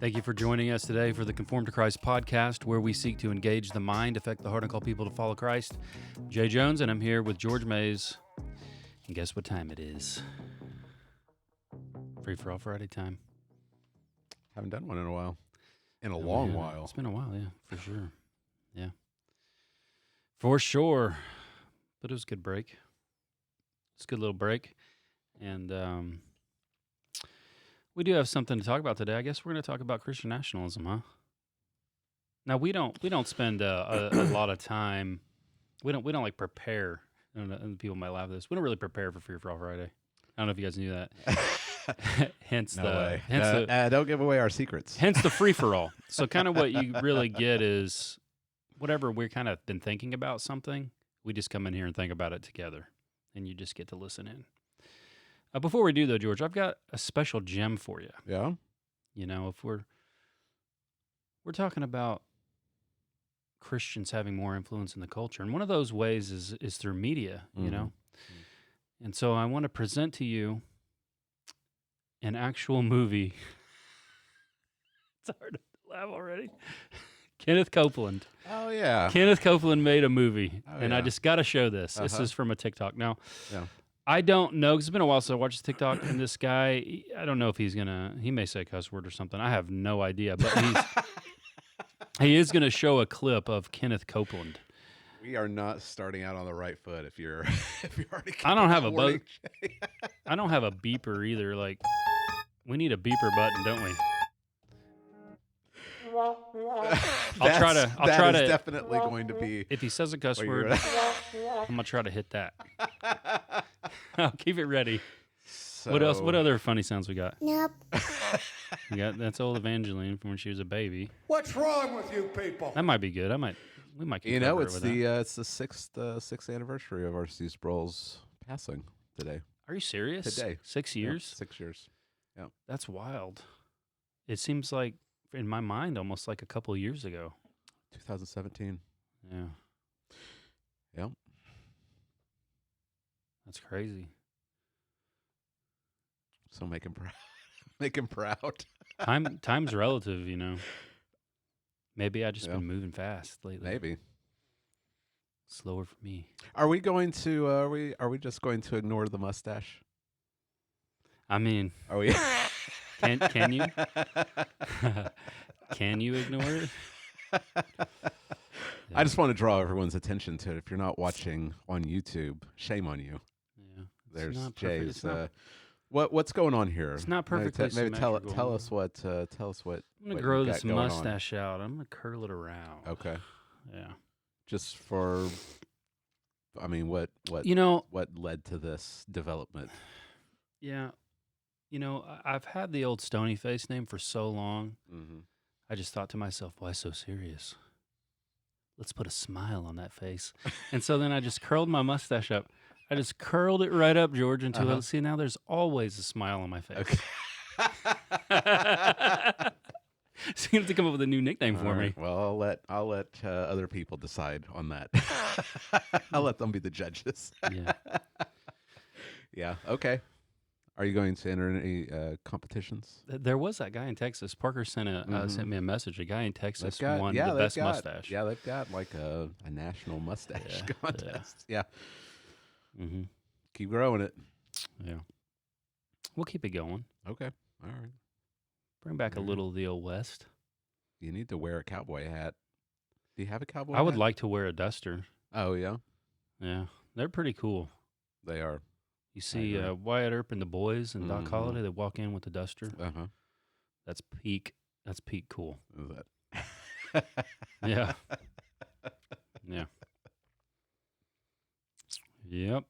Thank you for joining us today for the Conform to Christ podcast, where we seek to engage the mind, affect the heart, and call people to follow Christ. Jay Jones, and I'm here with George Mays. And guess what time it is? Free for All Friday time. Haven't done one in a while. In a long while. It's been a while, yeah, for sure. Yeah. For sure. But it was a good break. It's a good little break. And we do have something to talk about today. I guess we're going to talk about Christian nationalism, huh? Now we don't spend a lot of time. We don't like prepare. I don't know, and people might laugh at this. We don't really prepare for Free for All Friday. I don't know if you guys knew that. Hence no the way. hence the don't give away our secrets. hence the free for all. So kind of what you really get is whatever we're kind of been thinking about something, we just come in here and think about it together, and you just get to listen in. Before we do, though, George, I've got a special gem for you. Yeah? You know, if we're talking about Christians having more influence in the culture, and one of those ways is through media, you know? And so I want to present to you an actual movie. It's hard to laugh already. Kenneth Copeland. Oh, yeah. Kenneth Copeland made a movie, and yeah. I just got to show this. This is from a TikTok. Now, Yeah. I don't know, because it's been a while since I watched this TikTok, and this guy, I don't know if he may say a cuss word or something. I have no idea, but he is going to show a clip of Kenneth Copeland. We are not starting out on the right foot if you're already. I don't have a I don't have a beeper either. Like, we need a beeper button, don't we? I'll try to. That is definitely going to be. If he says a cuss word, I'm gonna try to hit that. I'll keep it ready. So, What else? What other funny sounds we got? Nope. We got that's old Evangeline from when she was a baby. What's wrong with you people? That might be good. We might. Keep it's with the that. it's the sixth anniversary of R.C. Sproul's passing today. Are you serious? Today. 6 years? Yeah, 6 years. Yeah. That's wild. It seems like, in my mind, almost like a couple of years ago. 2017. Yeah. Yeah. That's crazy. So make him proud. Make him proud. Time's relative, you know. Maybe I just been moving fast lately. Maybe. Slower for me. Are we going to? Are we just going to ignore the mustache? I mean, Are we? can you? Can you ignore it? I just want to draw everyone's attention to it. If you're not watching on YouTube, shame on you. Yeah. There's not perfect. Jay's. What's going on here? It's not perfectly Maybe tell symmetrical. us what. Tell us what. I'm gonna what grow you got this going on. mustache out. I'm gonna curl it around. Okay. Yeah. Just for. I mean, what led to this development? Yeah. You know, I've had the old Stony Face name for so long. Mm-hmm. I just thought to myself, why so serious? Let's put a smile on that face. And so then I just curled my mustache up. I just curled it right up, George, until see, now there's always a smile on my face. Okay. So you have to come up with a new nickname for me. Well, I'll let other people decide on that. I'll let them be the judges. Yeah. Yeah. Okay. Are you going to enter any competitions? There was that guy in Texas. Parker sent me a message. A guy in Texas won the best mustache. Yeah, they've got like a national mustache contest. Yeah. Mm-hmm. Keep growing it. Yeah. We'll keep it going. Okay. All right. Bring back a little of the old West. You need to wear a cowboy hat. Do you have a cowboy hat? I would like to wear a duster. Oh, yeah? Yeah. They're pretty cool. They are. You see Wyatt Earp and the boys and Doc Holliday, they walk in with the duster. Uh-huh. That's peak cool. Is that? Yeah. Yeah. Yep.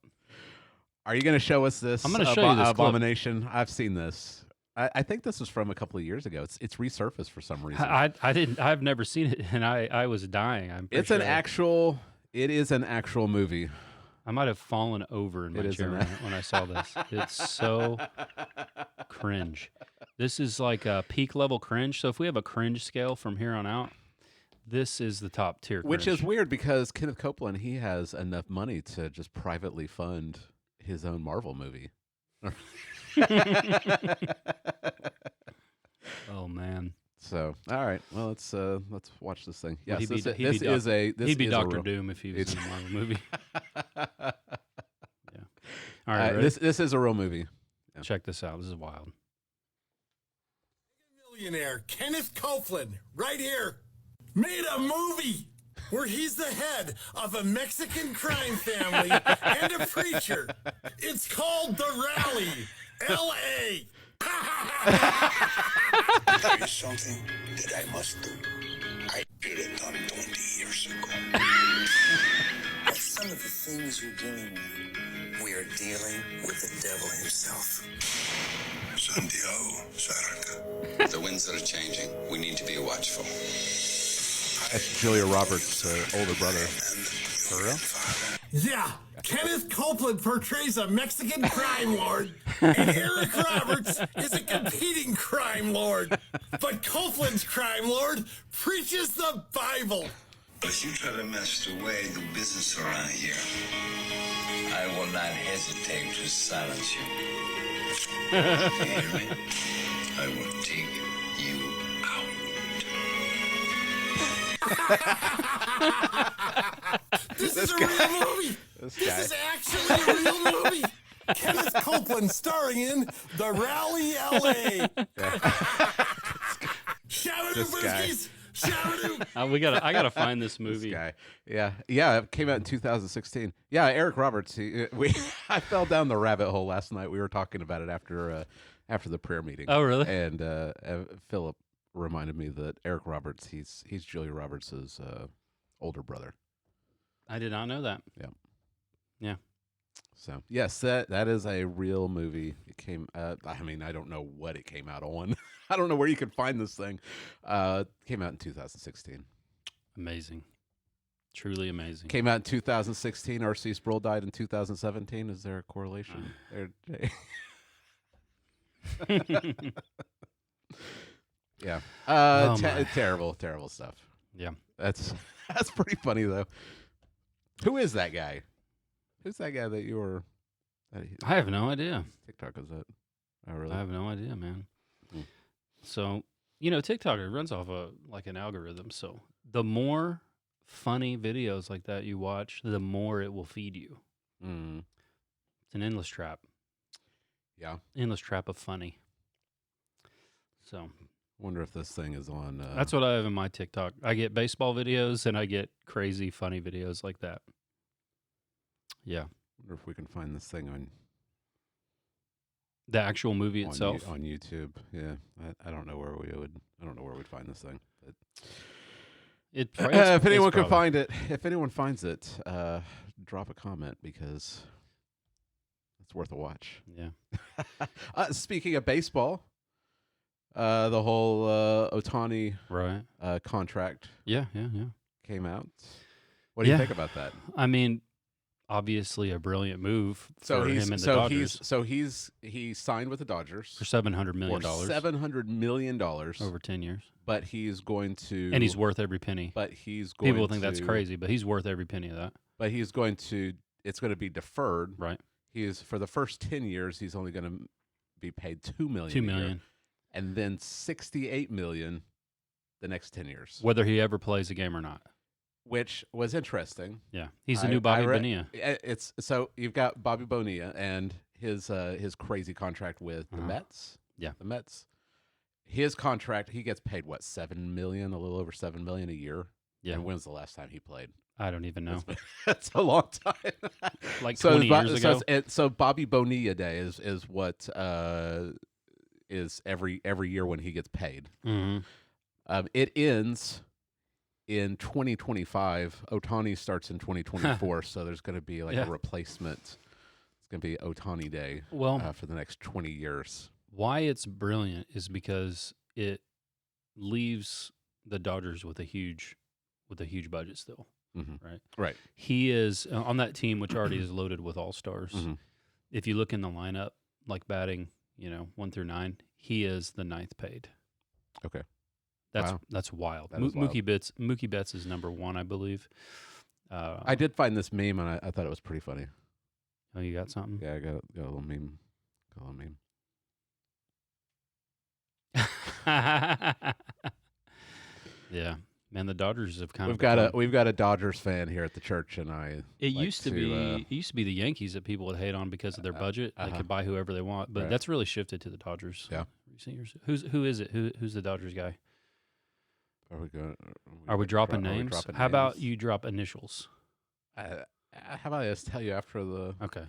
Are you going to show us this? I'm going to show you this abomination. Clip. I've seen this. I think this was from a couple of years ago. It's resurfaced for some reason. I've never seen it, and I was dying. It is an actual movie. I might have fallen over in my chair when I saw this. It's so cringe. This is like a peak level cringe. So if we have a cringe scale from here on out, this is the top tier cringe. Which is weird because Kenneth Copeland, he has enough money to just privately fund his own Marvel movie. Oh, man. So, all right. Well, let's watch this thing. Well, Yes, he'd be this is a he'd be a Doctor real- Doom if he was it's- in a Marvel movie. Yeah. All right, ready? this is a real movie. Check this out. This is wild. Millionaire Kenneth Copeland, right here, made a movie where he's the head of a Mexican crime family and a preacher. It's called The Rally, L.A. There is something that I must do. I should have done 20 years ago. Some of the things you're dealing with, we are dealing with the devil himself. Santiago Saraca. The winds that are changing. We need to be watchful. That's Julia Roberts' older brother. For real? Yeah, Kenneth Copeland portrays a Mexican crime lord, and Eric Roberts is a competing crime lord. But Copeland's crime lord preaches the Bible. If you try to mess the way the business around here, I will not hesitate to silence you. You hear me? I will take you out. This is a real movie. This is actually a real movie. Kenneth Copeland starring in The Rally LA. Shout This out, guy. Briskies. Shout out. I gotta find this movie. Guy. Yeah. It came out in 2016. Yeah, Eric Roberts. I fell down the rabbit hole last night. We were talking about it after the prayer meeting. Oh, really? And Philip reminded me that Eric Roberts, he's Julia Roberts' older brother. I did not know that. Yeah. Yeah. So yes, that is a real movie. It came. I mean, I don't know what it came out on. I don't know where you can find this thing. Came out in 2016. Amazing. Truly amazing. Came out in 2016. R.C. Sproul died in 2017. Is there a correlation? Yeah. Oh, my. Terrible stuff. Yeah. That's pretty funny though. Who is that guy? Who's that guy that you were? I have no idea. TikTok is that? Oh, really? I have no idea, man. Mm. So, TikTok, it runs off like an algorithm. So the more funny videos like that you watch, the more it will feed you. Mm. It's an endless trap. Yeah. Endless trap of funny. So Wonder if this thing is on. that's what I have in my TikTok. I get baseball videos and I get crazy funny videos like that. Yeah. Wonder if we can find this thing on The actual movie itself. on YouTube. Yeah, I don't know where we'd find this thing. But if anyone can find it, if anyone finds it, drop a comment because it's worth a watch. Yeah. Speaking of baseball, the whole Ohtani Right. contract Yeah. came out. What do you Yeah. think about that? I mean, obviously a brilliant move for him and the Dodgers. He signed with the Dodgers for $700 million. for $700 million over 10 years. But he's going to, And he's worth every penny. But he's going. People think that's crazy, but he's worth every penny of that. But he's going to. It's going to be deferred. Right. He is for the first 10 years. He's only going to be paid $2 million. $2 million. And then $68 million the next 10 years. Whether he ever plays a game or not. Which was interesting. Yeah, he's the new Bobby Bonilla. It's so you've got Bobby Bonilla and his crazy contract with the Mets. Yeah, the Mets. His contract, he gets paid what, $7 million, a little over $7 million a year. Yeah. And when's the last time he played? I don't even know. That's a long time. Like 20 years ago. So Bobby Bonilla Day is what is every year when he gets paid. Mm-hmm. It ends in 2025. Ohtani starts in 2024, so there's going to be like a replacement. It's going to be Ohtani Day for the next 20 years. Why it's brilliant is because it leaves the Dodgers with a huge budget still. Mm-hmm. Right. Right. He is on that team, which already is loaded with all-stars. Mm-hmm. If you look in the lineup, like batting, 1 through 9, he is the 9th paid. Okay. That's wild. That is wild. Mookie Betts is number 1, I believe. I did find this meme, and I thought it was pretty funny. Oh, you got something? Yeah, I got a little meme. Yeah, man, the Dodgers have kind we've of got a Dodgers fan here at the church, and It used to be the Yankees that people would hate on because of their budget. They could buy whoever they want, but that's really shifted to the Dodgers. Yeah. Recent years. Who is it? Who's the Dodgers guy? Are we dropping names? How about you drop initials? How about I just tell you after the? Okay.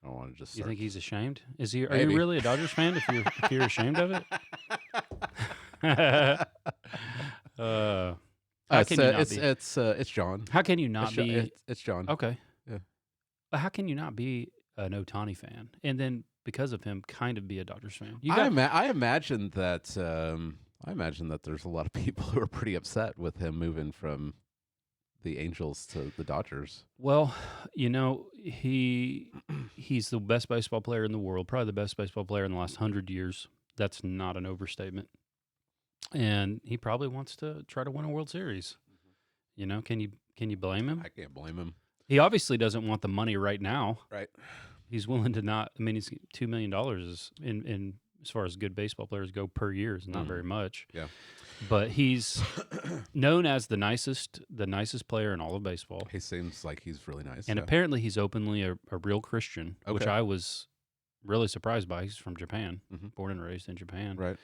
I don't want to just. You think he's ashamed? Are Maybe. you really a Dodgers fan? If you're ashamed of it? How can you not be? It's John. How can you not be? It's John. Okay. Yeah. But how can you not be an Ohtani fan and then because of him kind of be a Dodgers fan? I imagine that there's a lot of people who are pretty upset with him moving from the Angels to the Dodgers. Well, he's the best baseball player in the world, probably the best baseball player in the last 100 years. That's not an overstatement. And he probably wants to try to win a World Series. Can you blame him? I can't blame him. He obviously doesn't want the money right now. Right. He's willing to not. I mean, he's $2 million is in as far as good baseball players go per year is not very much. Yeah. But he's known as the nicest player in all of baseball. He seems like he's really nice. And apparently he's openly a real Christian, which Okay. I was really surprised by. He's from Japan, Mm-hmm. born and raised in Japan. Right.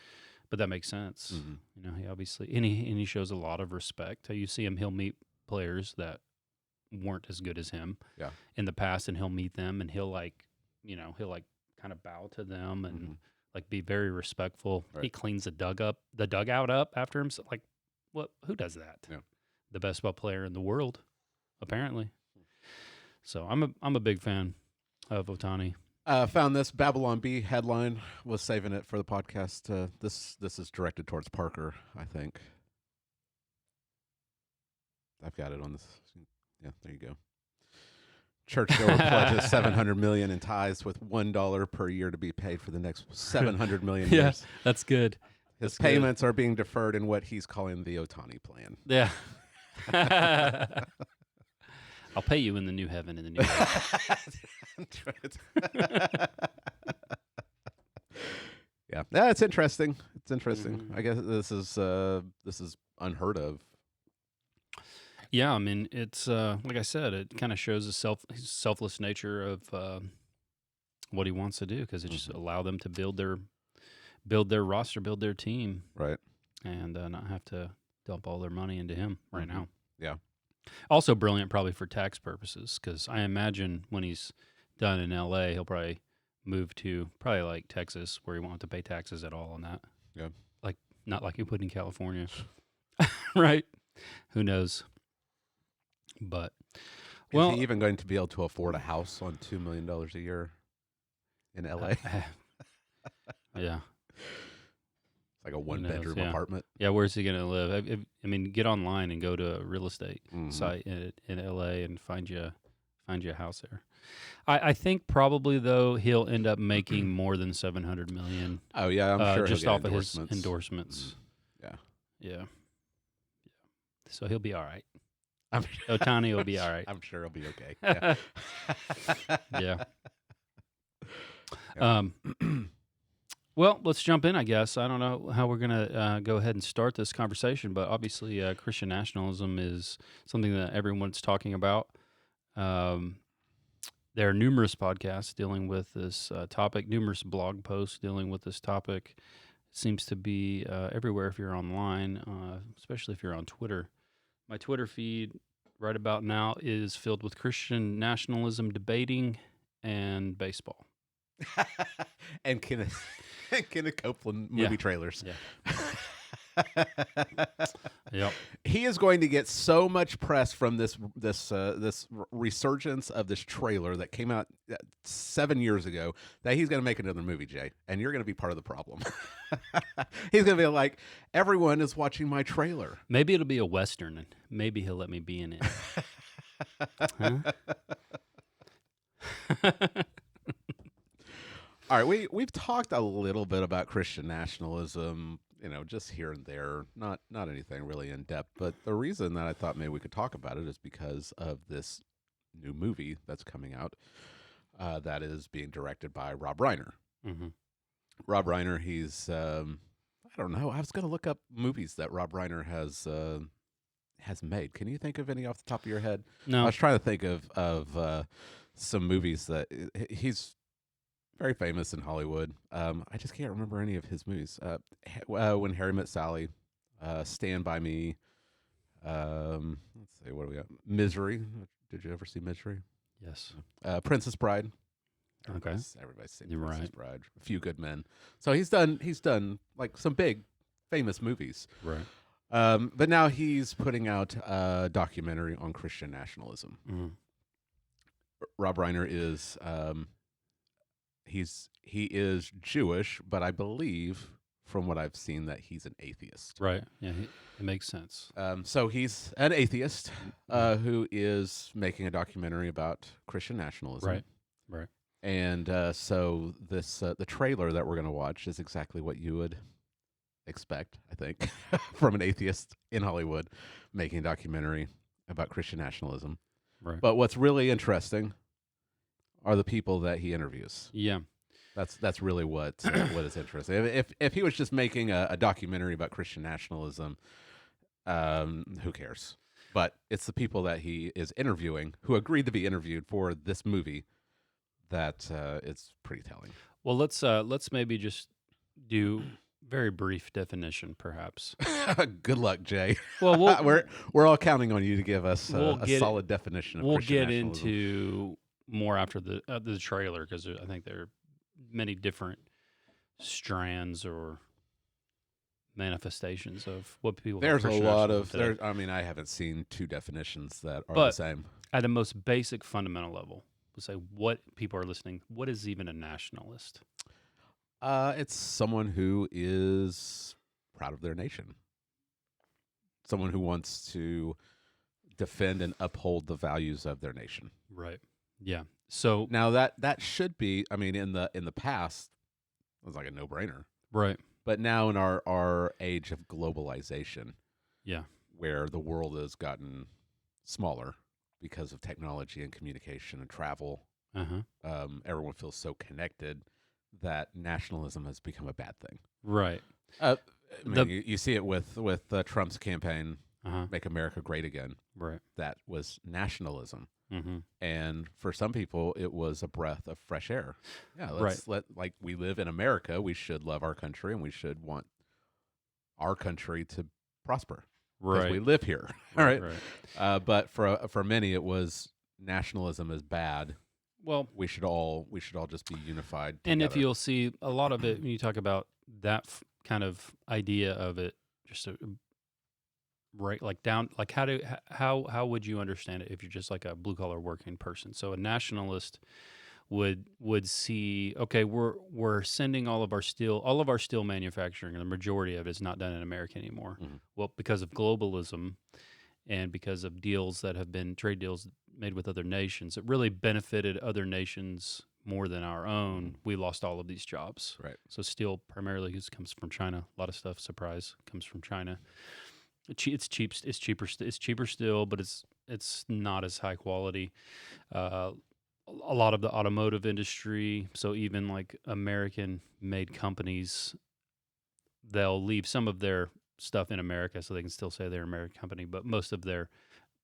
But that makes sense. Mm-hmm. He obviously and he shows a lot of respect. You see him, he'll meet players that weren't as good as him in the past, and he'll meet them and he'll kind of bow to them and be very respectful. Right. He cleans the dugout up after him. Like, what? Who does that? Yeah. The best ball player in the world, apparently. So I'm a big fan of Ohtani. Found this Babylon Bee headline. Was saving it for the podcast. This is directed towards Parker, I think. I've got it on this. Yeah, there you go. Churchgoer pledges $700 million in tithes with $1 per year to be paid for the next 700 million years. Yeah, that's good. His payments are being deferred in what he's calling the Ohtani plan. Yeah. I'll pay you in the new heaven and the new earth. Yeah, it's interesting. It's interesting. I guess this is unheard of. Yeah, I mean, it's like I said, it kind of shows the selfless nature of what he wants to do because it just allow them to build their roster, build their team, Right. and not have to dump all their money into him right now. Yeah. Also brilliant probably for tax purposes because I imagine when he's done in L.A., he'll probably move to probably like Texas where he won't have to pay taxes at all on that. Yeah. Like not like he would in California. Right? Who knows? But Is he even going to be able to afford a house on $2 million a year in LA? Yeah. It's like a one-bedroom apartment. Yeah, where's he going to live? I mean, get online and go to a real estate site in LA and find you a house there. I think probably though he'll end up making more than $700 million. Oh yeah, I'm sure just he'll off get of his endorsements. Yeah. So he'll be all right. Ohtani will be all right. I'm sure he'll be okay. Yeah. Well, let's jump in, I guess. I don't know how we're going to go ahead and start this conversation, but obviously Christian nationalism is something that everyone's talking about. There are numerous podcasts dealing with this topic, numerous blog posts dealing with this topic. It seems to be everywhere if you're online, especially if you're on Twitter. My Twitter feed right about now is filled with Christian nationalism debating and baseball. And Kenneth Copeland movie trailers. Yeah. Yep. He is going to get so much press from this resurgence of this trailer that came out 7 years ago that he's going to make another movie, Jay, and you're going to be part of the problem. He's going to be like, everyone is watching my trailer. Maybe it'll be a Western, and maybe he'll let me be in it. All right, we've talked a little bit about Christian nationalism, just here and there, not anything really in depth. But the reason that I thought maybe we could talk about it is because of this new movie that's coming out that is being directed by Rob Reiner. Mm-hmm. Rob Reiner, he's I don't know. I was going to look up movies that Rob Reiner has made. Can you think of any off the top of your head? I No. was trying to think of some movies that he's very famous in Hollywood. I just can't remember any of his movies. When Harry Met Sally, Stand By Me. Let's see, what do we got? Misery. Did you ever see Misery? Yes. Princess Bride. Okay. Everybody's seen You're Princess right. Bride. A Few Good Men. So he's done like some big famous movies. Right. But now he's putting out a documentary on Christian nationalism. Mhm. Rob Reiner is he is Jewish, but I believe from what I've seen that he's an atheist. Right. Yeah. It makes sense. So he's an atheist who is making a documentary about Christian nationalism. Right. Right. And so this the trailer that we're going to watch is exactly what you would expect, I think, from an atheist in Hollywood making a documentary about Christian nationalism. Right. But what's really interesting are the people that he interviews. Yeah. That's really what is interesting. If he was just making a documentary about Christian nationalism, who cares? But it's the people that he is interviewing who agreed to be interviewed for this movie that it's pretty telling. Well, let's maybe just do very brief definition, perhaps. Good luck, Jay. Well, we're all counting on you to give us we'll a get- solid definition of we'll Christian get nationalism. into more after the trailer, because I think there are many different strands or manifestations of what people. call There's a Christian lot nationalism of today. there. I mean, I haven't seen two definitions that are the But- same. At a most basic fundamental level, we'll say what people are listening. What is even a nationalist? It's someone who is proud of their nation. Someone who wants to defend and uphold the values of their nation. Right. Yeah. So Now that should be, I mean, in the past, it was like a no-brainer. right. But now in our age of globalization, Yeah. where the world has gotten smaller because of technology and communication and travel, everyone feels so connected that nationalism has become a bad thing. Right. I mean, The- you see it with Trump's campaign, Uh-huh. "Make America Great Again." Right. That was nationalism, Mm-hmm. and for some people, it was a breath of fresh air. Yeah, Right. like we live in America, we should love our country, and we should want our country to prosper because Right. we live here. All right. Right. But for many, it was nationalism is bad. Well, We should all just be unified. and if together. you'll see a lot of it when you talk about that kind of idea of it, just right, like down, like how would you understand it if you're just like a blue collar working person? So a nationalist would see, okay, we're sending all of our steel manufacturing, and the majority of it is not done in America anymore. Mhm. Well, because of globalism and because of deals that have been trade deals made with other nations, it really benefited other nations more than our own. We lost all of these jobs. Right. So steel primarily comes from China. A lot of stuff, surprise, comes from China. It's cheaper still, but it's not as high quality. A lot of the automotive industry, so even like American-made companies, they'll leave some of their stuff in America so they can still say they're an American company, but most of their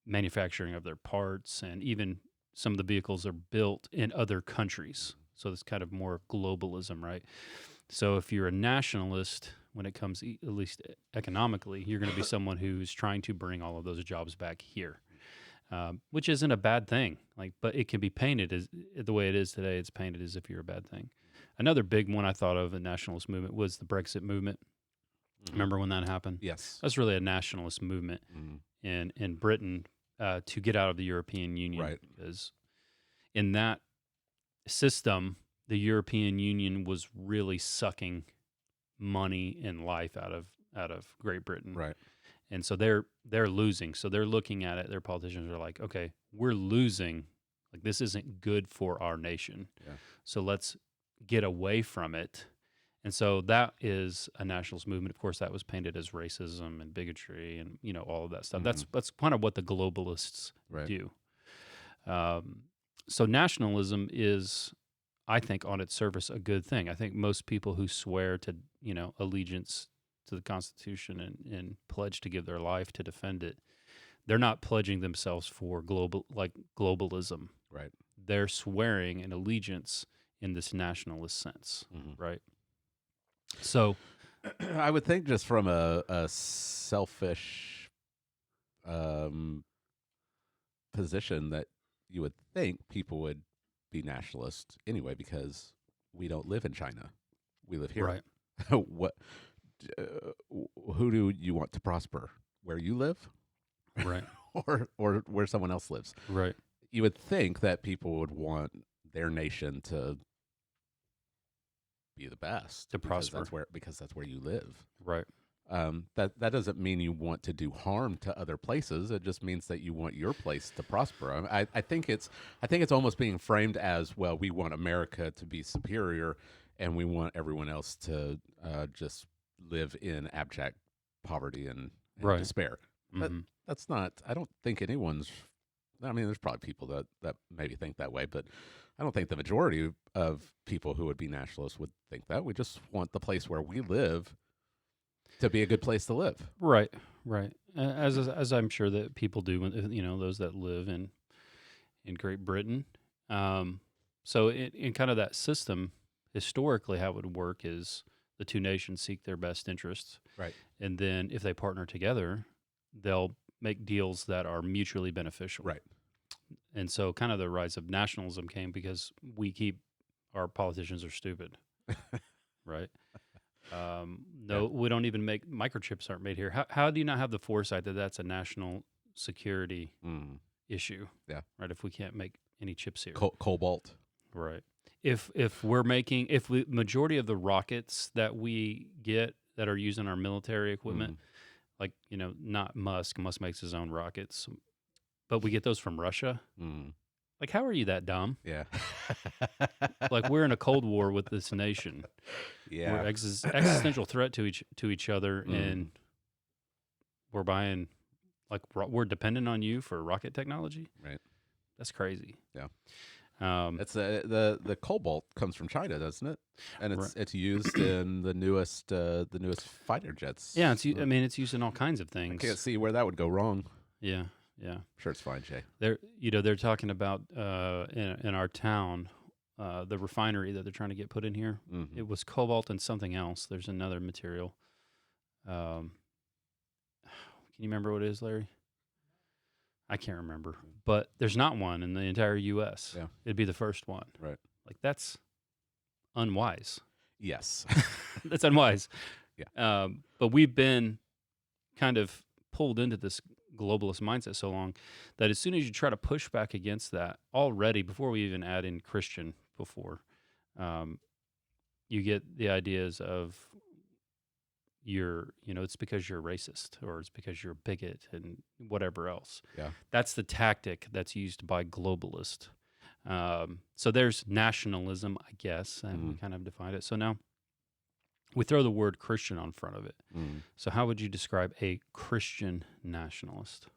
manufacturing of their parts and even some of the vehicles are built in other countries. So it's kind of more globalism, right? So if you're a nationalist, when it comes at least economically, you're going to be someone who's trying to bring all of those jobs back here, which isn't a bad thing. Like, but it can be painted as the way it is today. It's painted as if you're a bad thing. Another big one I thought of, a nationalist movement, was the Brexit movement. Remember when that happened? Yes. That's really a nationalist movement in Britain to get out of the European Union. Right. Because in that system, the European Union was really sucking money and life out of Great Britain. Right. And so they're losing. So they're looking at it. Their politicians are like, okay, we're losing. Like, this isn't good for our nation. Yeah. So let's get away from it. And so that is a nationalist movement. Of course, that was painted as racism and bigotry and, all of that stuff. That's kind of what the globalists Right. do. So nationalism is, I think, on its surface, a good thing. I think most people who swear to, allegiance to the Constitution and pledge to give their life to defend it, they're not pledging themselves for globalism. Right. They're swearing an allegiance in this nationalist sense, right? So I would think just from a selfish position that you would think people would be nationalist anyway, because we don't live in China. We live here. Right. What? Who do you want to prosper? Where you live, right, or where someone else lives? right, You would think that people would want their nation to be the best, To prosper. because that's where you live. right. That doesn't mean you want to do harm to other places. It just means that you want your place to prosper. I think it's almost being framed as, well, we want America to be superior, and we want everyone else to just live in abject poverty and Right. despair. But that's not. I don't think anyone's. I mean, there's probably people that maybe think that way, but I don't think the majority of people who would be nationalists would think that. We just want the place where we live to be a good place to live. Right, right. As I'm sure that people do, those that live in Great Britain. So in kind of that system, historically, how it would work is the two nations seek their best interests, Right. and then if they partner together, they'll make deals that are mutually beneficial. Right. And so, kind of the rise of nationalism came because our politicians are stupid, right? We don't even make microchips aren't made here. How do you not have the foresight that that's a national security issue? Yeah. Right. If we can't make any chips here, Cobalt. right? If majority of the rockets that we get that are used in our military equipment, like not Musk makes his own rockets, but we get those from Russia. Like, how are you that dumb? Yeah. Like, we're in a Cold War with this nation. Yeah. We're existential threat to each other, and we're buying, we're dependent on you for rocket technology. Right. That's crazy. Yeah. It's the cobalt comes from China, doesn't it? And it's used in the newest fighter jets. Yeah, it's used in all kinds of I things. can't see where that would go wrong. Yeah. I'm sure it's fine, Jay. They're talking about in our town, the refinery that they're trying to get put in here. It was cobalt and something else. There's another material. Can you remember what it is, Larry? I can't remember, but there's not one in the entire U.S. Yeah. It'd be the first one. Right. Like, that's unwise. Yes. That's unwise. Yeah. But we've been kind of pulled into this globalist mindset so long that as soon as you try to push back against that already, before we even add in Christian, you get the ideas of it's because you're racist, or it's because you're a bigot and whatever else. Yeah. That's the tactic that's used by globalists. So there's nationalism, I guess, and we kind of defined it. So now we throw the word Christian on front of it. So how would you describe a Christian nationalist?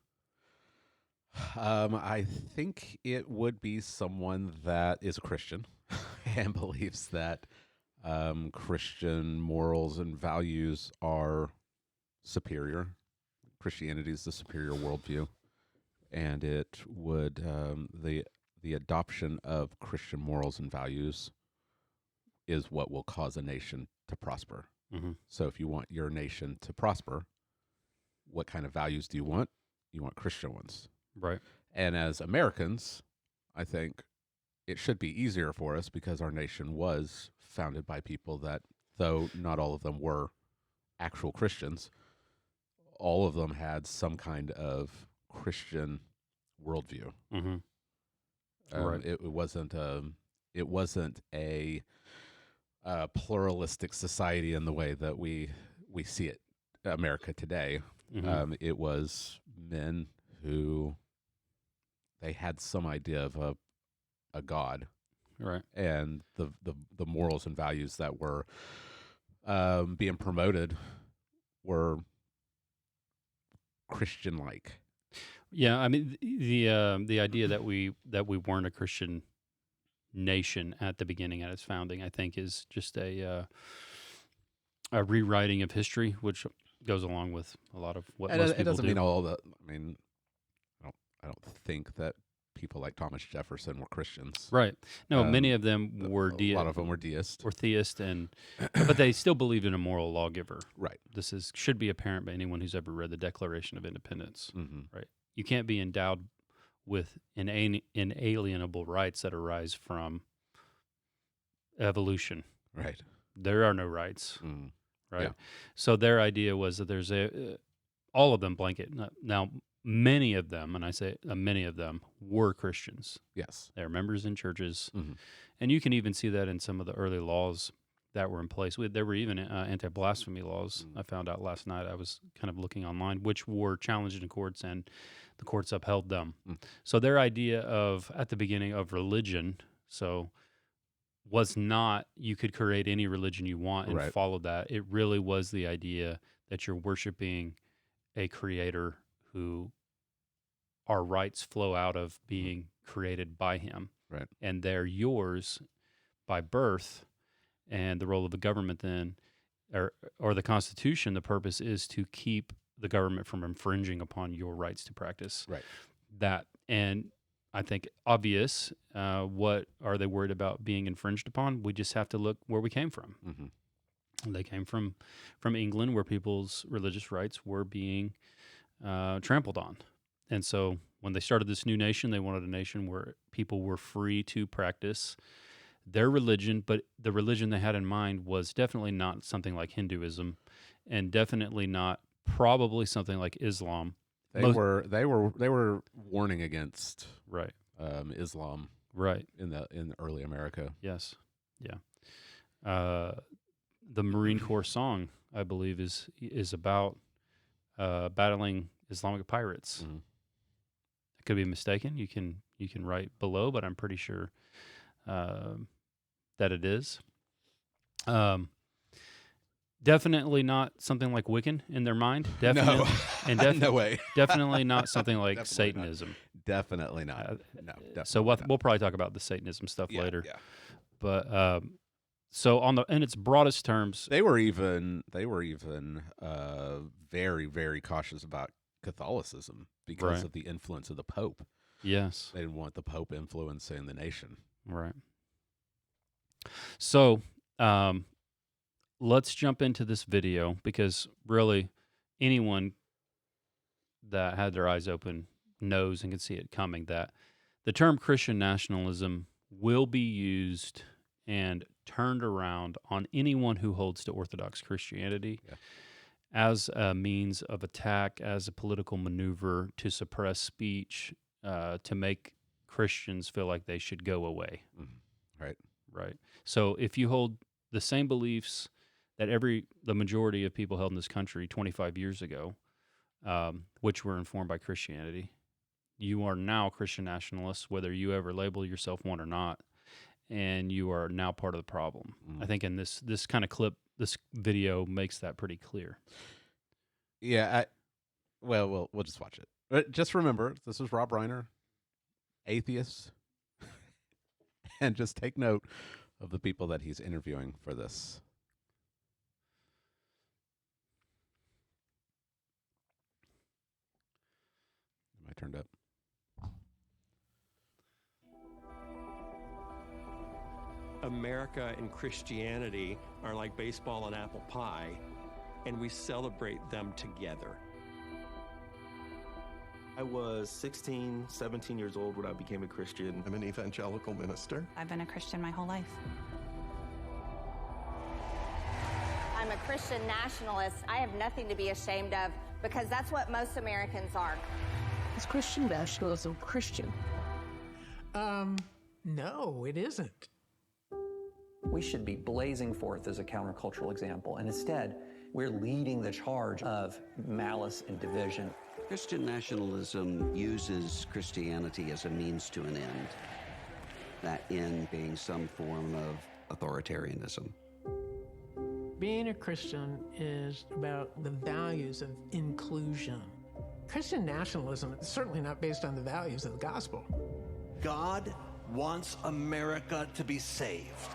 I think it would be someone that is a Christian and believes that Christian morals and values are superior. Christianity is the superior worldview, and it would the adoption of Christian morals and values is what will cause a nation to prosper. So if you want your nation to prosper, what kind of values do you want? You want Christian ones. Right. And as Americans, I think it should be easier for us because our nation was founded by people that, though not all of them were actual Christians, all of them had some kind of Christian worldview. Right. It wasn't a pluralistic society in the way that we see it, America today. It was men who they had some idea of a God, Right. and the morals and values that were being promoted were Christian-like. Yeah, I mean the idea that we weren't a Christian nation at the beginning, at its founding, I think is just a a rewriting of history, which goes along with a lot of what And most it people doesn't do. mean all the. I mean, I don't think that people like Thomas Jefferson were Christians. Right. No, many Um, of them were A lot of them were deists. theists, but they still believed in a moral lawgiver. Right. This should be apparent by anyone who's ever read the Declaration of Independence. Mm-hmm. Right. You can't be endowed with inalienable rights that arise from evolution. Right. There are no rights. Mm. Right. Yeah. So their idea was that there's all of them blanket. Now, many of them, and I say many of them, were Christians. Yes. They're members in churches. Mm-hmm. And you can even see that in some of the early laws that were in place. There were even anti-blasphemy laws. I found out last night. I was kind of looking online, which were challenged in courts, and the courts upheld them. So their idea of, at the beginning, of religion, was not you could create any religion you want and follow that. It really was the idea that you're worshiping a creator who our rights flow out of being created by him. Right. And they're yours by birth. And the role of the government then, or the Constitution, the purpose is to keep the government from infringing upon your rights to practice that. And I think obvious, what are they worried about being infringed upon? We just have to look where we came from. Mm-hmm. They came from England, where people's religious rights were being trampled on. And so when they started this new nation, they wanted a nation where people were free to practice their religion, but the religion they had in mind was definitely not something like Hinduism, and definitely not probably something like Islam. They were warning against Islam in early America. Yes. Yeah. The Marine Corps song, I believe, is about battling Islamic pirates. Mm-hmm. I could be mistaken. You can write below, but I'm pretty sure that it is. Definitely not something like Wiccan in their mind. Definitely, No. and No way. Definitely not something like Definitely Satanism. Not. Definitely not. No. Definitely So we'll probably talk about the Satanism stuff later. Yeah. But so in its broadest terms, they were even very, very cautious about Catholicism because of the influence of the Pope. Yes. They didn't want the Pope influencing the nation. Right. So let's jump into this video, because really anyone that had their eyes open knows and can see it coming that the term Christian nationalism will be used and turned around on anyone who holds to Orthodox Christianity as a means of attack, as a political maneuver to suppress speech, to make Christians feel like they should go away. Mm-hmm. Right. So if you hold the same beliefs that the majority of people held in this country 25 years ago, which were informed by Christianity, you are now Christian nationalists, whether you ever label yourself one or not, and you are now part of the problem. I think in this kind of clip, this video makes that pretty clear. Yeah. We'll just watch it. But just remember, this is Rob Reiner, atheist, and just take note of the people that he's interviewing for this. Am I turned up? America and Christianity are like baseball and apple pie, and we celebrate them together. I was 16, 17 years old when I became a Christian. I'm an evangelical minister. I've been a Christian my whole life. I'm a Christian nationalist. I have nothing to be ashamed of, because that's what most Americans are. Is Christian nationalism Christian? No, it isn't. We should be blazing forth as a countercultural example, and instead, we're leading the charge of malice and division. Christian nationalism uses Christianity as a means to an end, that end being some form of authoritarianism. Being a Christian is about the values of inclusion. Christian nationalism is certainly not based on the values of the gospel. God wants America to be saved.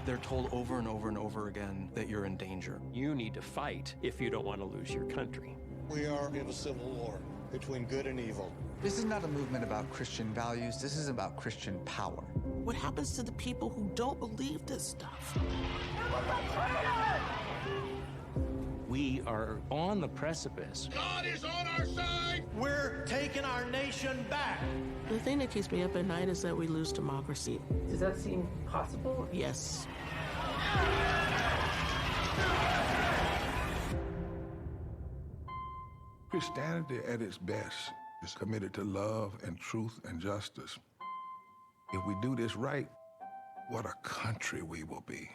They're told over and over and over again that you're in danger. You need to fight if you don't want to lose your country. We are in a civil war between good and evil. This is not a movement about Christian values. This is about Christian power. What happens to the people who don't believe this stuff? We are on the precipice. God is on our side. We're taking our nation back. The thing that keeps me up at night is that we lose democracy. Does that seem possible? Yes. Christianity at its best is committed to love and truth and justice. If we do this right, what a country we will be.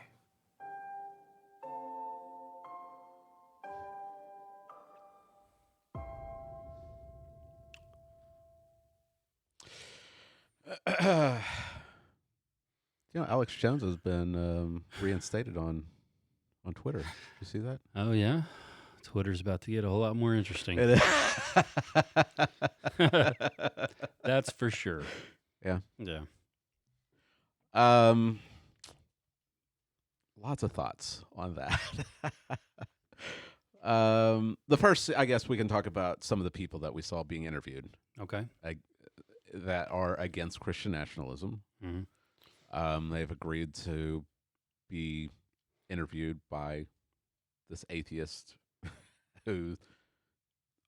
Alex Jones has been reinstated on Twitter. You see that? Oh, yeah? Twitter's about to get a whole lot more interesting. That's for sure. Yeah. Yeah. Lots of thoughts on that. The first, I guess we can talk about some of the people that we saw being interviewed. Okay. That are against Christian nationalism. Mm-hmm. They've agreed to be interviewed by this atheist who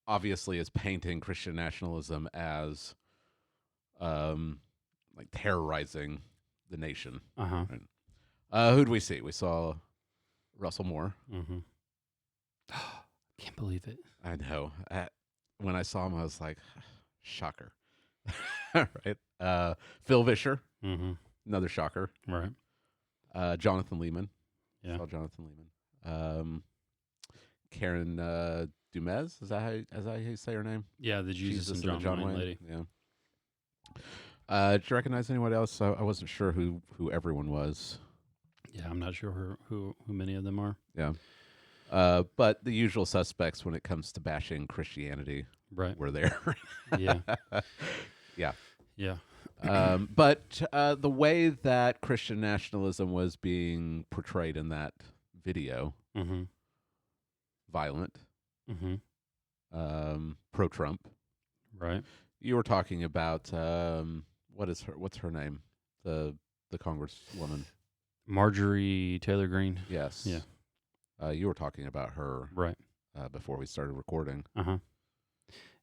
obviously is painting Christian nationalism as like terrorizing the nation. Uh-huh. Right? Who'd we see? We saw Russell Moore. Mm-hmm. Can't believe it. I know. When I saw him, I was like, shocker. Right? Phil Vischer. Mm-hmm. Another shocker. Right. Jonathan Lehman. Yeah. Saw Jonathan Lehman. Karen Dumez. Is that how you say her name? Yeah, the Jesus and John Wayne lady. Yeah. Did you recognize anyone else? I wasn't sure who everyone was. Yeah, I'm not sure who many of them are. Yeah. But the usual suspects when it comes to bashing Christianity were there. Yeah. Yeah. Yeah. But the way that Christian nationalism was being portrayed in that video, mm-hmm. violent, mm-hmm. pro-Trump. Right. You were talking about what's her name? The congresswoman. Marjorie Taylor Greene. Yes. Yeah. You were talking about her right before we started recording. Uh-huh.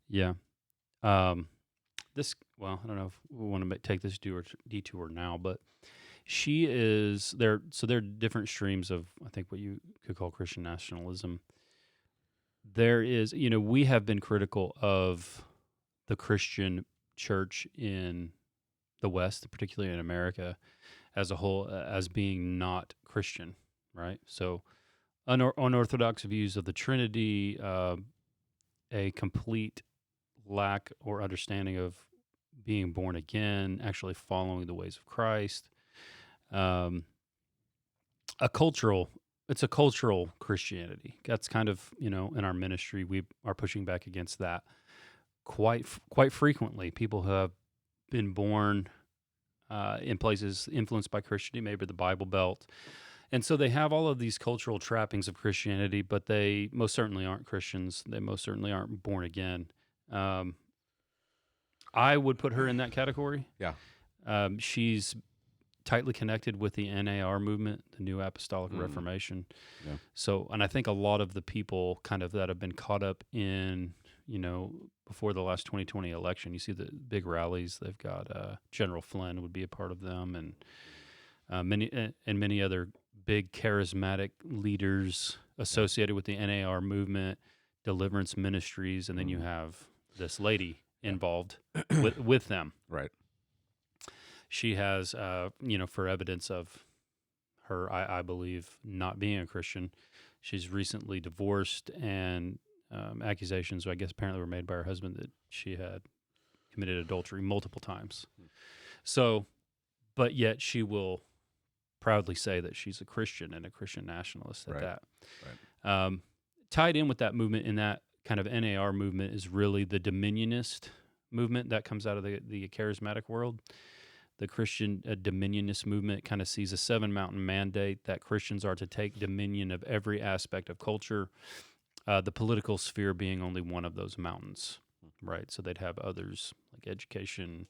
Yeah. I don't know if we want to take this detour now, but she is there. So there are different streams of, I think, what you could call Christian nationalism. There is, we have been critical of the Christian church in the West, particularly in America as a whole, as being not Christian, right? So unorthodox views of the Trinity, a complete lack or understanding of being born again, actually following the ways of Christ. It's a cultural Christianity. That's kind of, in our ministry, we are pushing back against that quite frequently. People who have been born in places influenced by Christianity, maybe the Bible Belt. And so they have all of these cultural trappings of Christianity, but they most certainly aren't Christians. They most certainly aren't born again. I would put her in that category. Yeah. She's tightly connected with the NAR movement, the New Apostolic Reformation. Yeah. So, and I think a lot of the people kind of that have been caught up in, before the last 2020 election, you see the big rallies. They've got General Flynn would be a part of them, and many other big charismatic leaders associated with the NAR movement, deliverance ministries, and then you have this lady involved with them. Right. She has, for evidence of her, I believe, not being a Christian, she's recently divorced, and accusations, I guess, apparently were made by her husband that she had committed adultery multiple times. So, but yet she will proudly say that she's a Christian and a Christian nationalist at that. Right. Tied in with that movement, in that kind of NAR movement, is really the dominionist movement that comes out of the charismatic world. the Christian dominionist movement kind of sees a 7-mountain mandate that Christians are to take dominion of every aspect of culture, the political sphere being only one of those mountains, right? So they'd have others like education,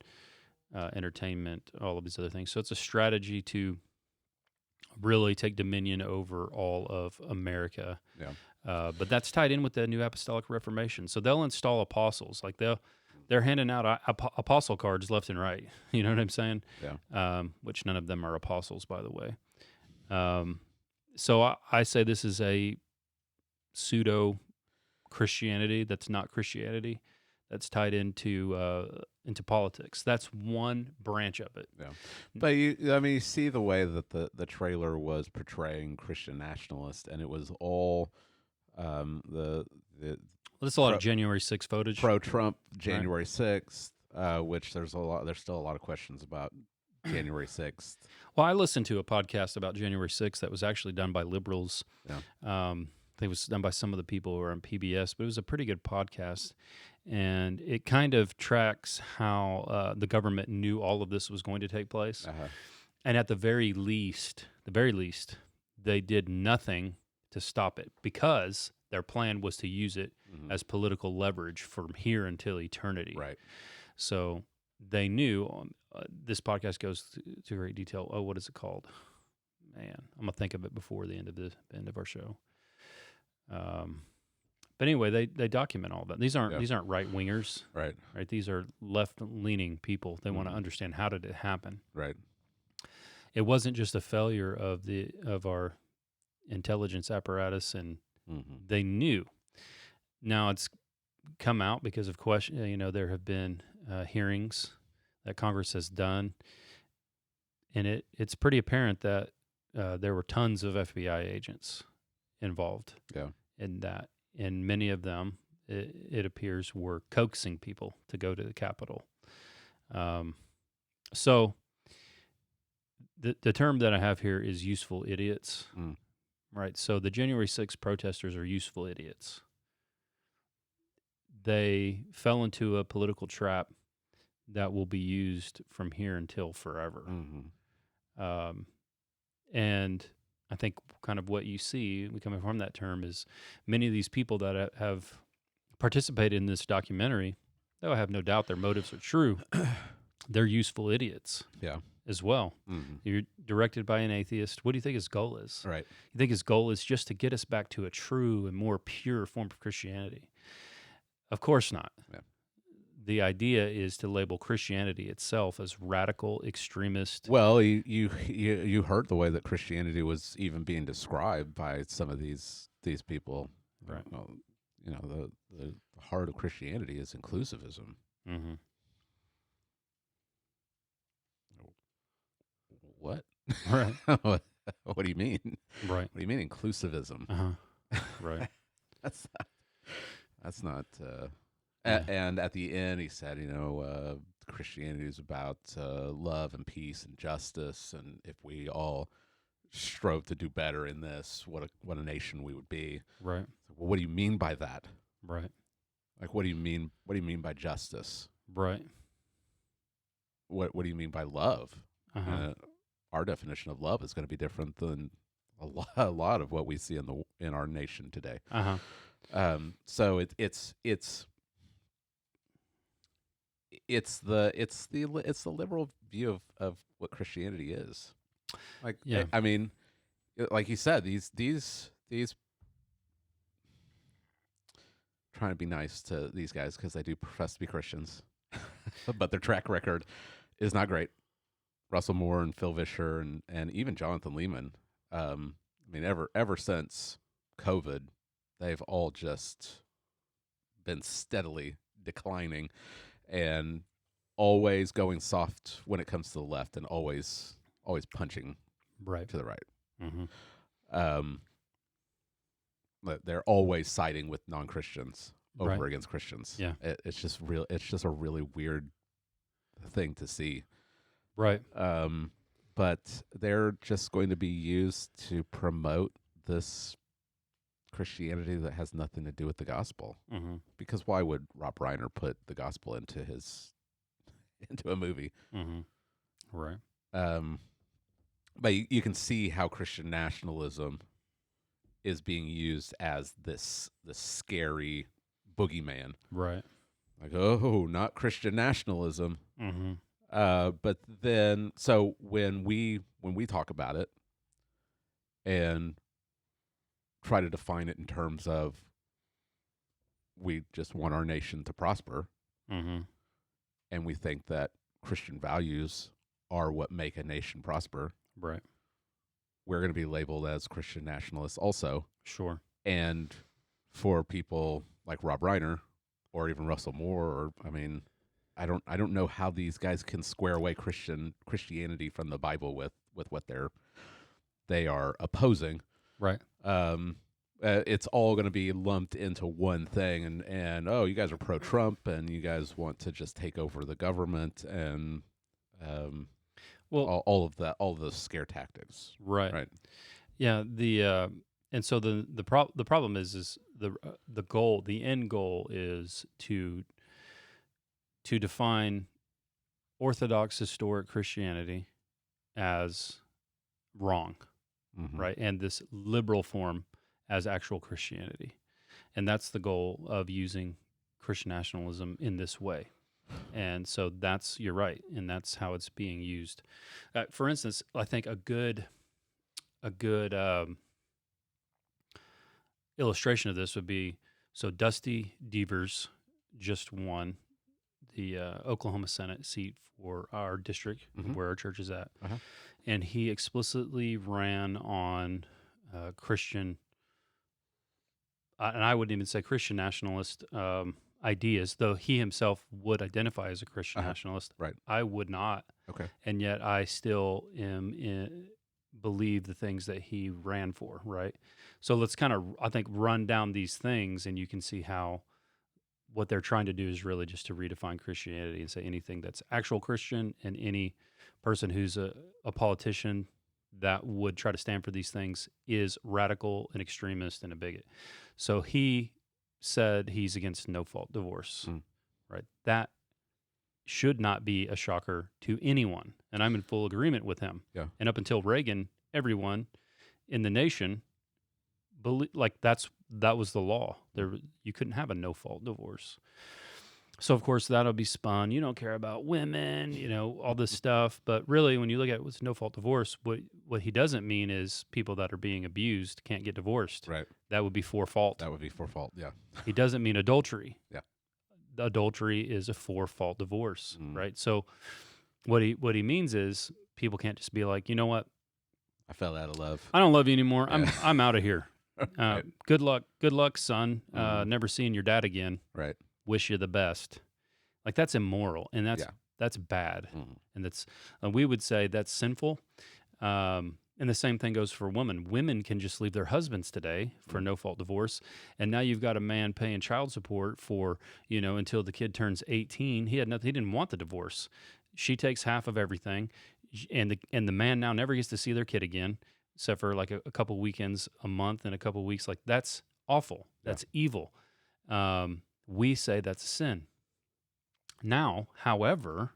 entertainment, all of these other things. So it's a strategy to really take dominion over all of America. Yeah. But that's tied in with the New Apostolic Reformation. So they'll install apostles. Like they're handing out apostle cards left and right. You know what I'm saying? Yeah. Which none of them are apostles, by the way. So I say this is a pseudo Christianity that's not Christianity. That's tied into politics. That's one branch of it. Yeah, but you see the way that the trailer was portraying Christian nationalist, and it was all there's a lot of January 6th footage, pro-Trump January 6th, which there's still a lot of questions about January 6th. Well, I listened to a podcast about January 6th that was actually done by liberals. Yeah. I think it was done by some of the people who are on PBS, but it was a pretty good podcast. And it kind of tracks how the government knew all of this was going to take place. Uh-huh. And at the very least, they did nothing to stop it because their plan was to use it as political leverage from here until eternity. Right. So they knew, this podcast goes to great detail. Oh, what is it called? Man, I'm going to think of it before the end of our show. But anyway, they document all that. These aren't right wingers, right? These are left leaning people. They want to understand how did it happen. Right. It wasn't just a failure of our intelligence apparatus, and they knew. Now it's come out because of question. There have been hearings that Congress has done, and it's pretty apparent that there were tons of FBI agents involved. Yeah. In that. And many of them, it appears, were coaxing people to go to the Capitol. So the term that I have here is useful idiots, right? So the January 6th protesters are useful idiots. They fell into a political trap that will be used from here until forever. And I think kind of what you see coming from that term is many of these people that have participated in this documentary, though I have no doubt their motives are true, they're useful idiots as well. You're directed by an atheist. What do you think his goal is? Right. You think his goal is just to get us back to a true and more pure form of Christianity? Of course not. Yeah. The idea is to label Christianity itself as radical, extremist. Well, you heard the way that Christianity was even being described by some of these people. Right. The heart of Christianity is inclusivism. What? Right. What do you mean? Right. What do you mean inclusivism? Right. That's not. And at the end, he said, Christianity is about love and peace and justice, and if we all strove to do better in this, what a nation we would be. Right. Well, what do you mean by that? Right. Like, what do you mean? What do you mean by justice? Right. What do you mean by love? Our definition of love is going to be different than a lot of what we see in our nation today. So it's the liberal view of what Christianity is. Like, yeah. I mean, like you said, these trying to be nice to these guys because they do profess to be Christians, but their track record is not great. Russell Moore and Phil Vischer and even Jonathan Lehman. I mean, ever since COVID, they've all just been steadily declining and always going soft when it comes to the left and always punching right to the right. But they're always siding with non-Christians over against Christians. Yeah. It's just a really weird thing to see. Right. But they're just going to be used to promote this Christianity that has nothing to do with the gospel. Because why would Rob Reiner put the gospel into a movie? Right. But you can see how Christian nationalism is being used as this scary boogeyman. Right. Like, oh, not Christian nationalism. Mm-hmm. But then, so when we talk about it and try to define it in terms of we just want our nation to prosper, mm-hmm. and we think that Christian values are what make a nation prosper, right? We're going to be labeled as Christian nationalists also. Sure. And for people like Rob Reiner or even Russell Moore, or I mean, I don't know how these guys can square away Christianity from the Bible with what they are opposing. Right. It's all going to be lumped into one thing, and oh, you guys are pro-Trump, and you guys want to just take over the government, and all of those scare tactics. Right. Yeah. And so the problem is the goal, the end goal is to define Orthodox historic Christianity as wrong, mm-hmm. right? And this liberal form as actual Christianity. And that's the goal of using Christian nationalism in this way. And so you're right, and that's how it's being used. For instance, I think a good illustration of this would be, so Dusty Devers just won the Oklahoma Senate seat for our district, mm-hmm. where our church is at. Uh-huh. And he explicitly ran on Christian, and I wouldn't even say Christian nationalist ideas, though he himself would identify as a Christian nationalist. Right. I would not. Okay. And yet I still believe the things that he ran for, right? So let's kind of, I think, run down these things, and you can see how what they're trying to do is really just to redefine Christianity and say anything that's actual Christian, and any person who's a politician that would try to stand for these things is radical, an extremist, and a bigot. So he said he's against no-fault divorce, right? That should not be a shocker to anyone, and I'm in full agreement with him. Yeah. And up until Reagan, everyone in the nation that was the law. You couldn't have a no-fault divorce. So of course that'll be spun. You don't care about women, all this stuff. But really, when you look at what's no-fault divorce, what he doesn't mean is people that are being abused can't get divorced. Right. That would be for fault. That would be for fault. Yeah. He doesn't mean adultery. Yeah. Adultery is a for fault divorce, right? So what he means is people can't just be like, you know what? I fell out of love. I don't love you anymore. Yeah. I'm out of here. Right. Good luck, son. Never seeing your dad again. Right. Wish you the best. Like, that's immoral, and that's bad, and that's we would say that's sinful. And the same thing goes for women. Women can just leave their husbands today for no-fault divorce, and now you've got a man paying child support for until the kid turns 18. He had nothing. He didn't want the divorce. She takes half of everything, and the man now never gets to see their kid again, except for like a couple weekends a month and a couple weeks. Like, that's awful. That's evil. We say that's a sin. Now, however,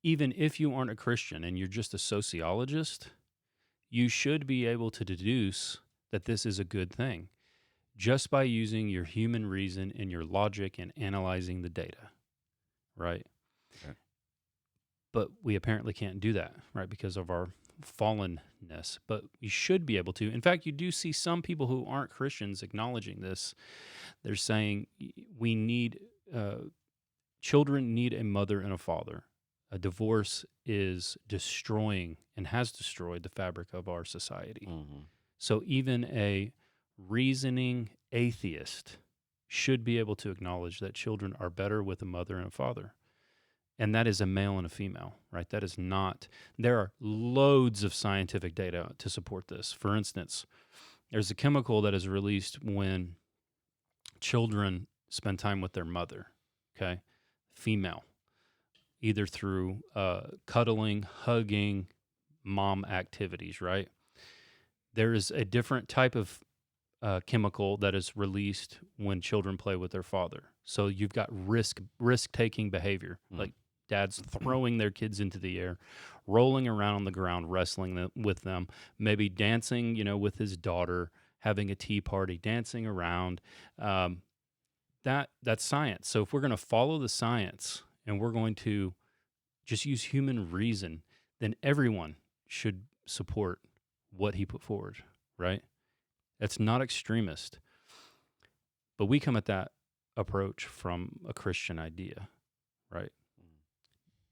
even if you aren't a Christian and you're just a sociologist, you should be able to deduce that this is a good thing just by using your human reason and your logic and analyzing the data, right? Okay. But we apparently can't do that, right, because of our fallenness. But you should be able to. In fact, you do see some people who aren't Christians acknowledging this. They're saying we need children need a mother and a father. A divorce is destroying and has destroyed the fabric of our society. Mm-hmm. So even a reasoning atheist should be able to acknowledge that children are better with a mother and a father. And that is a male and a female, right? That is not, there are loads of scientific data to support this. For instance, there's a chemical that is released when children spend time with their mother, okay? Female, either through cuddling, hugging, mom activities, right? There is a different type of chemical that is released when children play with their father. So you've got risk-taking behavior, like dads throwing their kids into the air, rolling around on the ground, wrestling with them, maybe dancing, with his daughter, having a tea party, dancing around. That's science. So if we're going to follow the science and we're going to just use human reason, then everyone should support what he put forward, right? That's not extremist. But we come at that approach from a Christian idea, right?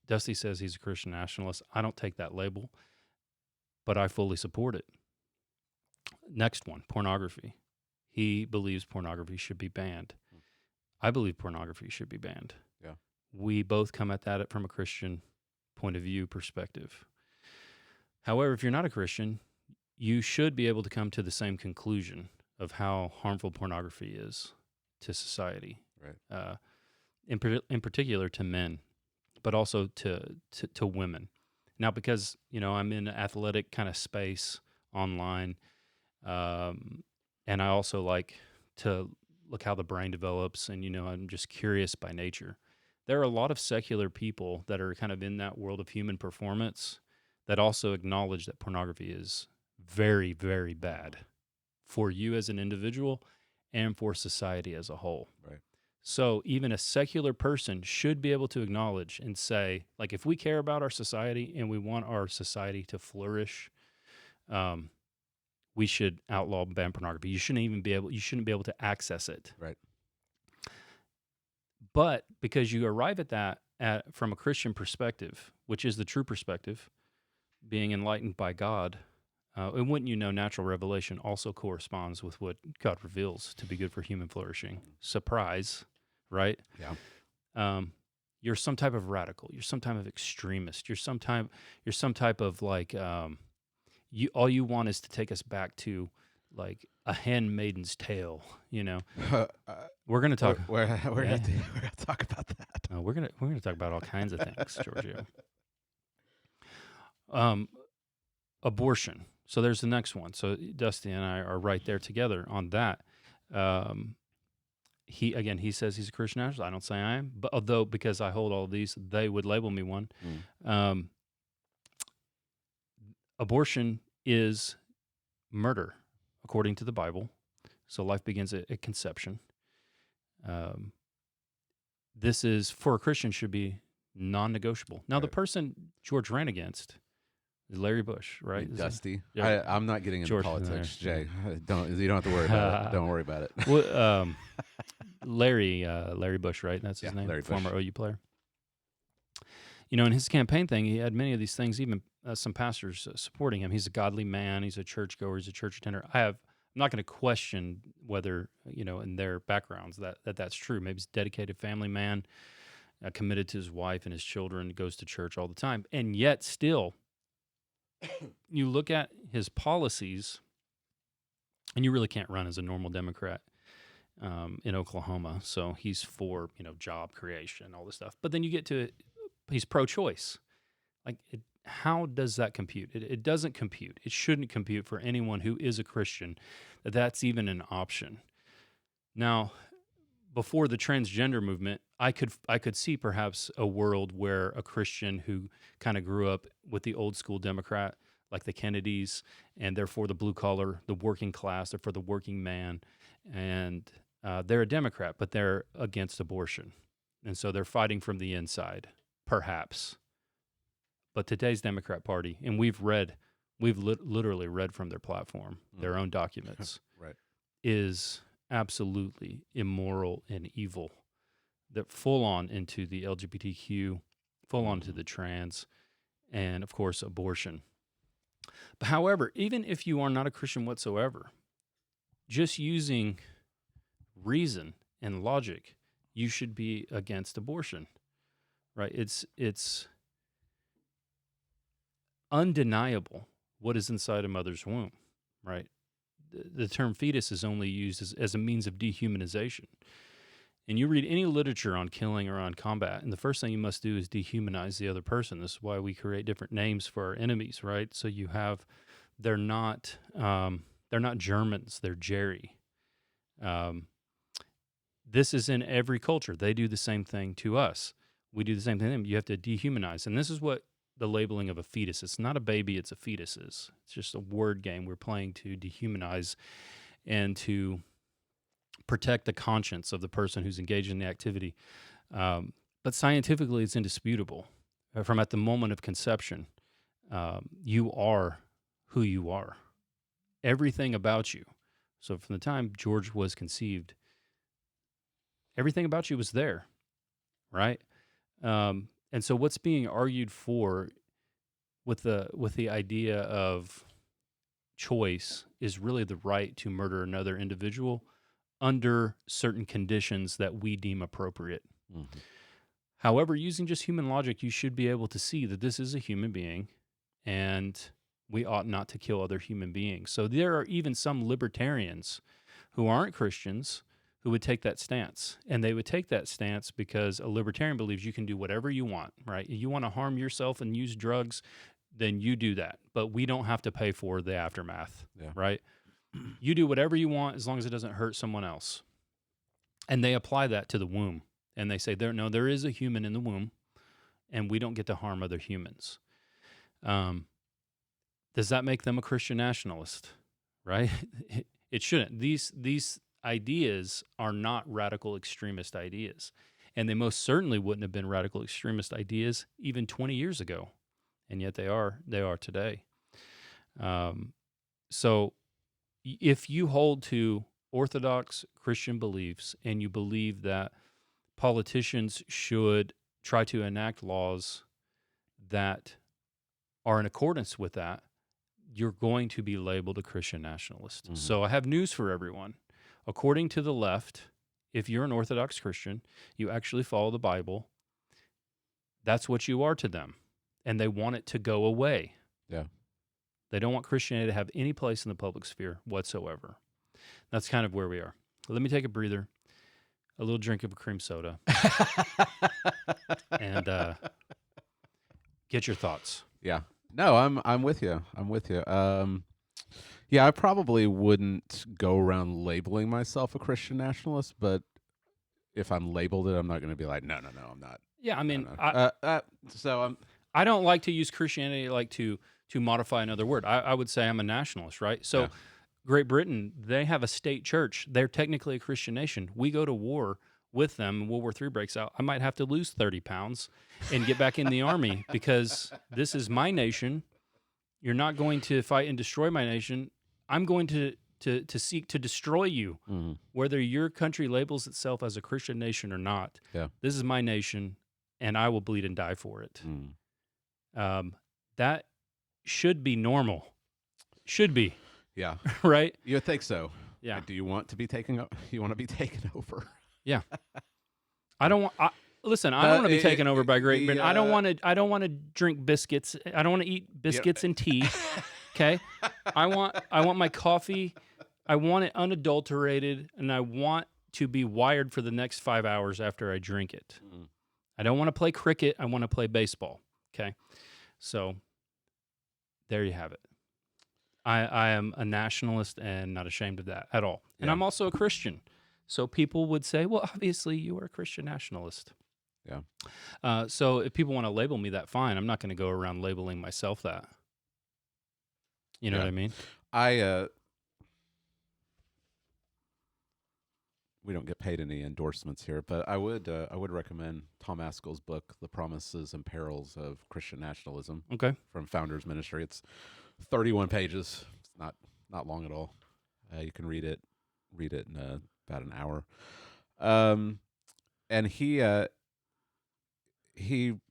Dusty says he's a Christian nationalist. I don't take that label, but I fully support it. Next one, pornography. He believes pornography should be banned. I believe pornography should be banned. Yeah. We both come at that from a Christian point of view perspective. However, if you're not a Christian, you should be able to come to the same conclusion of how harmful pornography is to society, right? In particular to men, but also to women. Now, because I'm in an athletic kind of space online, and I also like to look how the brain develops, and I'm just curious by nature. There are a lot of secular people that are kind of in that world of human performance that also acknowledge that pornography is very, very bad for you as an individual and for society as a whole. Right. So even a secular person should be able to acknowledge and say, like, if we care about our society and we want our society to flourish, we should outlaw and ban pornography. You shouldn't be able to access it. Right. But because you arrive at that from a Christian perspective, which is the true perspective, being enlightened by God, and wouldn't you know, natural revelation also corresponds with what God reveals to be good for human flourishing. Surprise, right? Yeah. You're some type of radical. You're some type of extremist. You're some type of like, all you want is to take us back to like a handmaiden's tale. We're gonna talk. We're gonna talk about that. We're gonna talk about all kinds of things, Giorgio. Abortion. So there's the next one. So Dusty and I are right there together on that. He says he's a Christian nationalist. I don't say I am, but although because I hold all of these, they would label me one. Abortion is murder, according to the Bible. So life begins at conception. This is, for a Christian, should be non-negotiable. Now, the person George ran against is Larry Bush, right? Dusty. I'm not getting into politics, Jay. You don't have to worry about it. Don't worry about it. Well, Larry Bush, right? That's his name. Larry Former Bush. OU player. In his campaign thing, he had many of these things, even some pastors supporting him. He's a godly man. He's a churchgoer. He's a church attender. I'm not going to question whether, in their backgrounds that's true. Maybe he's a dedicated family man, committed to his wife and his children, goes to church all the time. And yet still, you look at his policies, and you really can't run as a normal Democrat in Oklahoma. So he's for, job creation, all this stuff. But then you get to, he's pro-choice. How does that compute? It doesn't compute. It shouldn't compute for anyone who is a Christian that that's even an option. Now, before the transgender movement, I could see perhaps a world where a Christian who kind of grew up with the old school Democrat, like the Kennedys, and they're for the blue collar, the working class, they're for the working man, and they're a Democrat, but they're against abortion. And so they're fighting from the inside, perhaps. But today's Democrat Party, and we've literally read from their platform, their own documents, right, is absolutely immoral and evil. They're full on into the LGBTQ, full on to the trans, and of course abortion. But however, even if you are not a Christian whatsoever, just using reason and logic, you should be against abortion, right? It's undeniable what is inside a mother's womb, right? The term fetus is only used as a means of dehumanization. And you read any literature on killing or on combat, and the first thing you must do is dehumanize the other person. This is why we create different names for our enemies, right? So you have, they're not Germans, they're Jerry. This is in every culture. They do the same thing to us. We do the same thing to them. You have to dehumanize. And this is what the labeling of a fetus. It's not a baby, it's a fetus. It's just a word game we're playing to dehumanize and to protect the conscience of the person who's engaged in the activity. But scientifically, it's indisputable. From at the moment of conception, you are who you are. Everything about you. So from the time George was conceived, everything about you was there, right? And so what's being argued for with the idea of choice is really the right to murder another individual under certain conditions that we deem appropriate. Mm-hmm. However, using just human logic, you should be able to see that this is a human being and we ought not to kill other human beings. So there are even some libertarians who aren't Christians who would take that stance. And they would take that stance because a libertarian believes you can do whatever you want, right? You want to harm yourself and use drugs, then you do that. But we don't have to pay for the aftermath, right? You do whatever you want as long as it doesn't hurt someone else. And they apply that to the womb. And they say, there is a human in the womb, and we don't get to harm other humans. Does that make them a Christian nationalist? Right? It shouldn't. These ideas are not radical extremist ideas. And they most certainly wouldn't have been radical extremist ideas even 20 years ago. And yet they are today. So if you hold to Orthodox Christian beliefs and you believe that politicians should try to enact laws that are in accordance with that, you're going to be labeled a Christian nationalist. Mm-hmm. So I have news for everyone. According to the left, if you're an Orthodox Christian, you actually follow the Bible, that's what you are to them. And they want it to go away. Yeah. They don't want Christianity to have any place in the public sphere whatsoever. That's kind of where we are. Let me take a breather, a little drink of a cream soda, and get your thoughts. Yeah. No, I'm with you. I'm with you. Yeah, I probably wouldn't go around labeling myself a Christian nationalist, but if I'm labeled it, I'm not going to be like, no, I'm not. Yeah, I mean, no. I don't like to use Christianity like to modify another word. I would say I'm a nationalist, right? So Yeah. Great Britain, they have a state church. They're technically a Christian nation. We go to war with them, and World War III breaks out. I might have to lose 30 pounds and get back in the army because this is my nation. You're not going to fight and destroy my nation. I'm going to seek to destroy you, Mm-hmm. whether your country labels itself as a Christian nation or not. Yeah. This is my nation, and I will bleed and die for it. That should be normal. Should be. Yeah. Right? You would think so. Yeah. Do you want to be taken up? You want to be taken over? Yeah. I don't want to be taken over by Great Britain. I don't want to drink biscuits. I don't want to eat biscuits and tea. Okay? I want my coffee. I want it unadulterated, and I want to be wired for the next 5 hours after I drink it. Mm. I don't want to play cricket. I want to play baseball. Okay? So there you have it. I am a nationalist and not ashamed of that at all. And Yeah. I'm also a Christian. So people would say, well, obviously you are a Christian nationalist. Yeah. So if people want to label me that, fine. I'm not going to go around labeling myself that. You know what I mean? We don't get paid any endorsements here, but I would recommend Tom Ascol's book, The Promises and Perils of Christian Nationalism. Okay. From Founders Ministry. It's 31 pages. It's not long at all. You can read it in about an hour. And he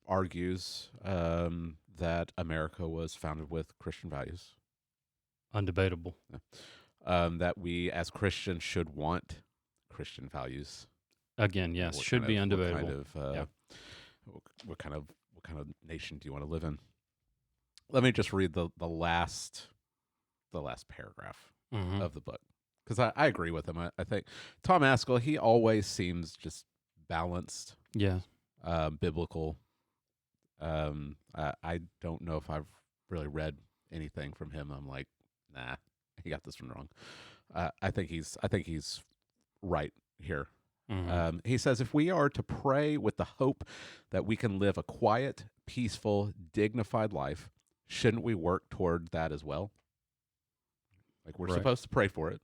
argues that America was founded with Christian values. Undebatable. That we as Christians should want Christian values. Again, yes, should be undebatable. What kind of nation do you want to live in? Let me just read the last paragraph of the book, because I agree with him. I think Tom Ascol, he always seems just balanced. Yeah. Biblical. I don't know if I've really read anything from him. I'm like, nah, he got this one wrong. I think he's right here. He says, if we are to pray with the hope that we can live a quiet, peaceful, dignified life, shouldn't we work toward that as well? Like, we're supposed to pray for it.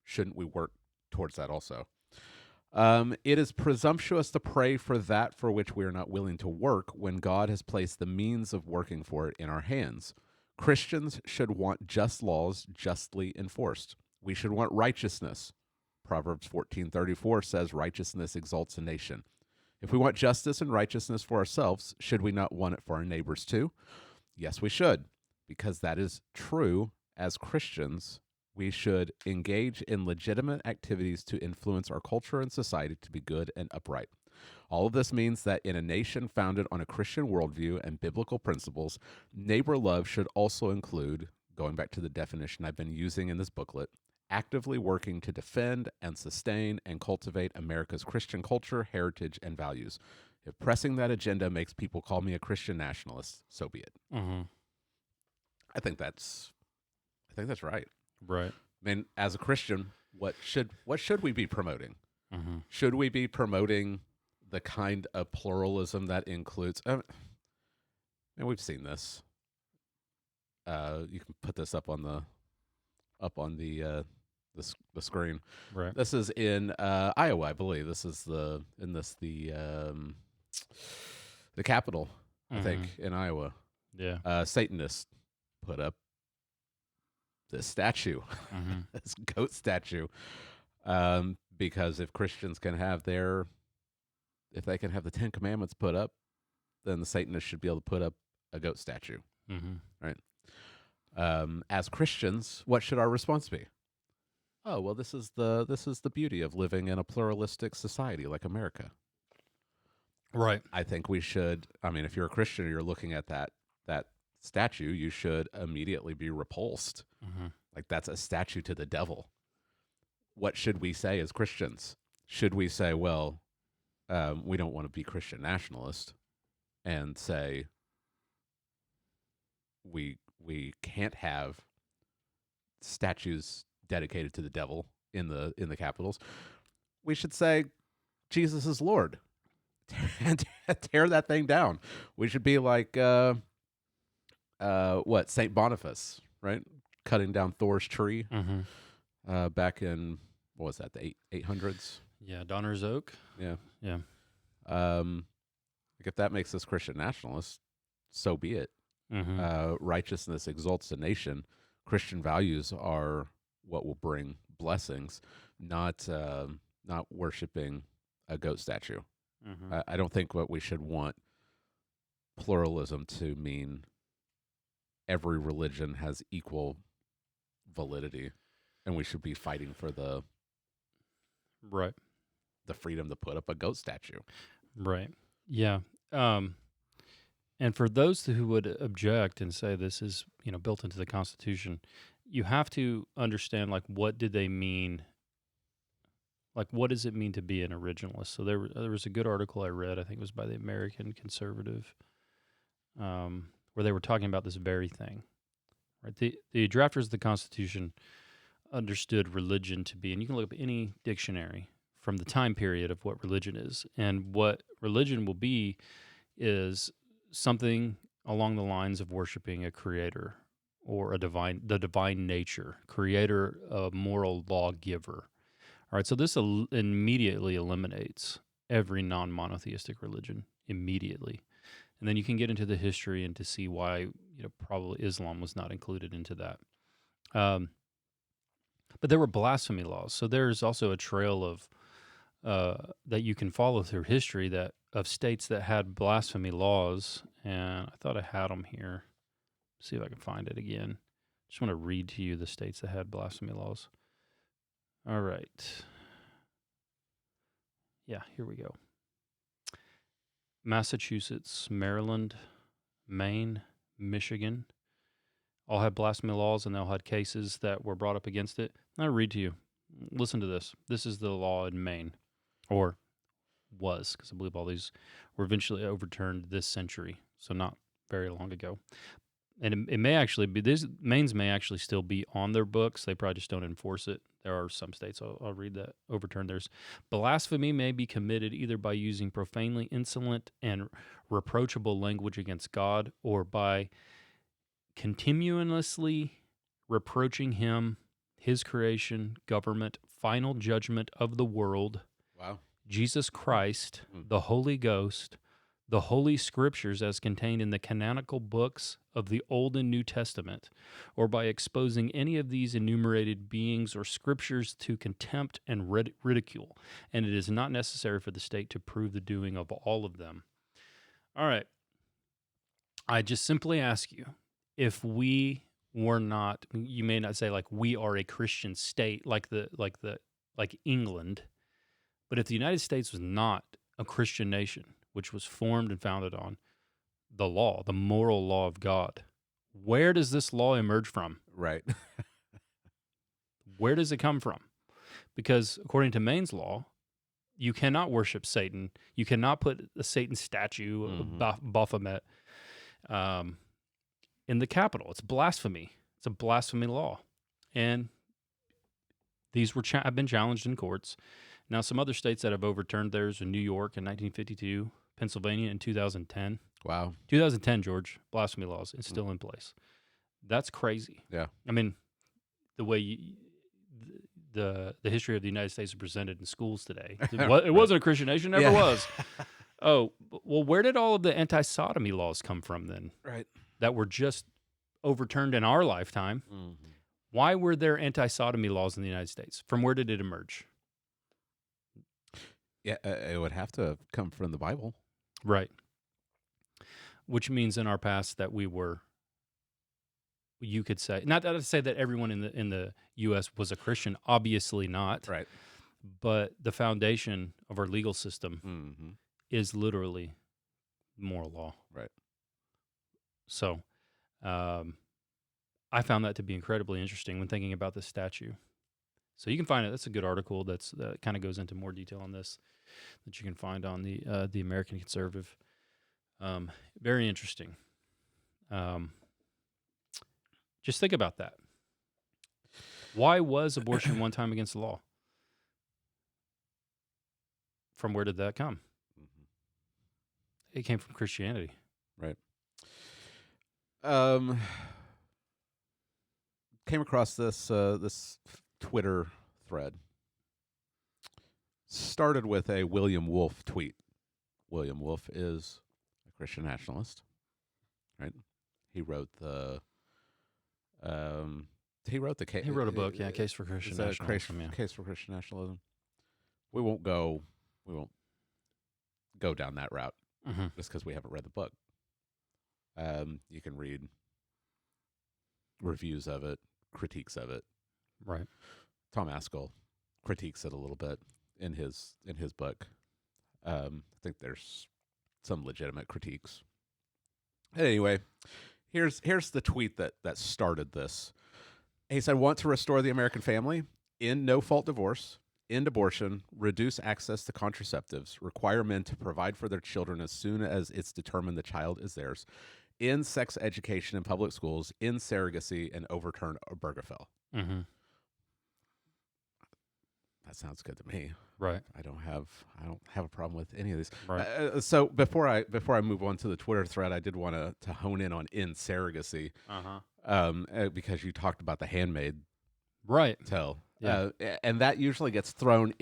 Shouldn't we work towards that also? It is presumptuous to pray for that for which we are not willing to work when God has placed the means of working for it in our hands. Christians should want just laws justly enforced. We should want righteousness. Proverbs 14:34 says, righteousness exalts a nation. If we want justice and righteousness for ourselves, should we not want it for our neighbors too? Yes, we should, because that is true. As Christians, we should engage in legitimate activities to influence our culture and society to be good and upright. All of this means that in a nation founded on a Christian worldview and biblical principles, neighbor love should also include, going back to the definition I've been using in this booklet, actively working to defend and sustain and cultivate America's Christian culture, heritage, and values. If pressing that agenda makes people call me a Christian nationalist, so be it. I think that's right. Right. I mean, as a Christian, what should we be promoting? Should we be promoting the kind of pluralism that includes? And we've seen this. You can put this up on the screen. Right. This is in Iowa, I believe. This is the capital, I think, in Iowa. Yeah. Satanists put up this statue, this goat statue, because if Christians can have if they can have the 10 Commandments put up, then the Satanists should be able to put up a goat statue, right? As Christians, what should our response be? Oh, well, this is the beauty of living in a pluralistic society like America. Right. I think we should. I mean, if you're a Christian and you're looking at that statue, you should immediately be repulsed. Like, that's a statue to the devil. What should we say as Christians? Should we say, well, we don't want to be Christian nationalist, and say we can't have statues dedicated to the devil in the capitals? We should say Jesus is Lord. Tear that thing down. We should be like Saint Boniface, right? Cutting down Thor's tree back in, what was that, the 800s? Yeah, Donner's Oak. Yeah. Like, if that makes us Christian nationalists, so be it. Righteousness exalts a nation. Christian values are what will bring blessings, not worshiping a goat statue. I don't think what we should want pluralism to mean every religion has equal validity, and we should be fighting for the freedom to put up a goat statue. Right. Yeah. And for those who would object and say this is, built into the Constitution, you have to understand, like, what did they mean? Like, what does it mean to be an originalist? So there was a good article I read, I think it was by the American Conservative, where they were talking about this very thing. Right? The drafters of the Constitution understood religion to be, and you can look up any dictionary from the time period of what religion is, and what religion will be is something along the lines of worshiping a creator or the divine nature, creator, a moral lawgiver. All right, so this immediately eliminates every non-monotheistic religion immediately. And then you can get into the history and to see why probably Islam was not included into that. But there were blasphemy laws. So there's also a trail of that you can follow through history of states that had blasphemy laws. And I thought I had them here. See if I can find it again. Just want to read to you the states that had blasphemy laws. All right. Yeah, here we go. Massachusetts, Maryland, Maine, Michigan all had blasphemy laws, and they all had cases that were brought up against it. I'll read to you. Listen to this. This is the law in Maine, or was, because I believe all these were eventually overturned this century, so not very long ago. And it may actually be, Maine's may actually still be on their books. They probably just don't enforce it. there are some states, I'll read that, overturn theirs. Blasphemy may be committed either by using profanely insolent and reproachable language against God or by continuously reproaching him, his creation, government, final judgment of the world, Wow. Jesus Christ, the Holy Ghost, the Holy Scriptures as contained in the canonical books of the Old and New Testament, or by exposing any of these enumerated beings or scriptures to contempt and ridicule, and it is not necessary for the state to prove the doing of all of them. All right. I just simply ask you, if we were not, you may not say like we are a Christian state like England, but if the United States was not a Christian nation, which was formed and founded on the law, the moral law of God, where does this law emerge from? Right. Where does it come from? Because according to Maine's law, you cannot worship Satan. You cannot put a Satan statue, Baphomet, in the Capitol. It's blasphemy. It's a blasphemy law. And these have been challenged in courts. Now, some other states that have overturned theirs are New York in 1952, Pennsylvania in 2010. Wow. 2010, George, blasphemy laws is still in place. That's crazy. Yeah. I mean, the way the history of the United States is presented in schools today. It wasn't a Christian nation, never was. Oh, well, where did all of the anti-sodomy laws come from then? Right. That were just overturned in our lifetime. Mm-hmm. Why were there anti-sodomy laws in the United States? From where did it emerge? Yeah, it would have to have come from the Bible. Right. Which means in our past that we were, you could say, not to say that everyone in the U.S. was a Christian, obviously not. Right. But the foundation of our legal system is literally moral law. Right. So I found that to be incredibly interesting when thinking about this statue. So you can find it. That's a good article that kind of goes into more detail on this that you can find on the American Conservative. Very interesting. Just think about that. Why was abortion one time against the law? From where did that come? It came from Christianity. Right. Came across this this Twitter thread. Started with a William Wolfe tweet. William Wolfe is a Christian nationalist, right? He wrote the he wrote a book, Case for Christian Nationalism. Case for Christian Nationalism. We won't go down that route just because we haven't read the book. You can read reviews of it, critiques of it. Right. Tom Askell critiques it a little bit in his book. I think there's some legitimate critiques. Anyway, here's the tweet that started this. He said, "Want to restore the American family? End no-fault divorce, end abortion, reduce access to contraceptives, require men to provide for their children as soon as it's determined the child is theirs, end sex education in public schools, end surrogacy, and overturn Obergefell." That sounds good to me. Right. I don't have a problem with any of these. Right. So before I move on to the Twitter thread, I did want to hone in on end surrogacy. Because you talked about the handmaid tale. Yeah. And that usually gets thrown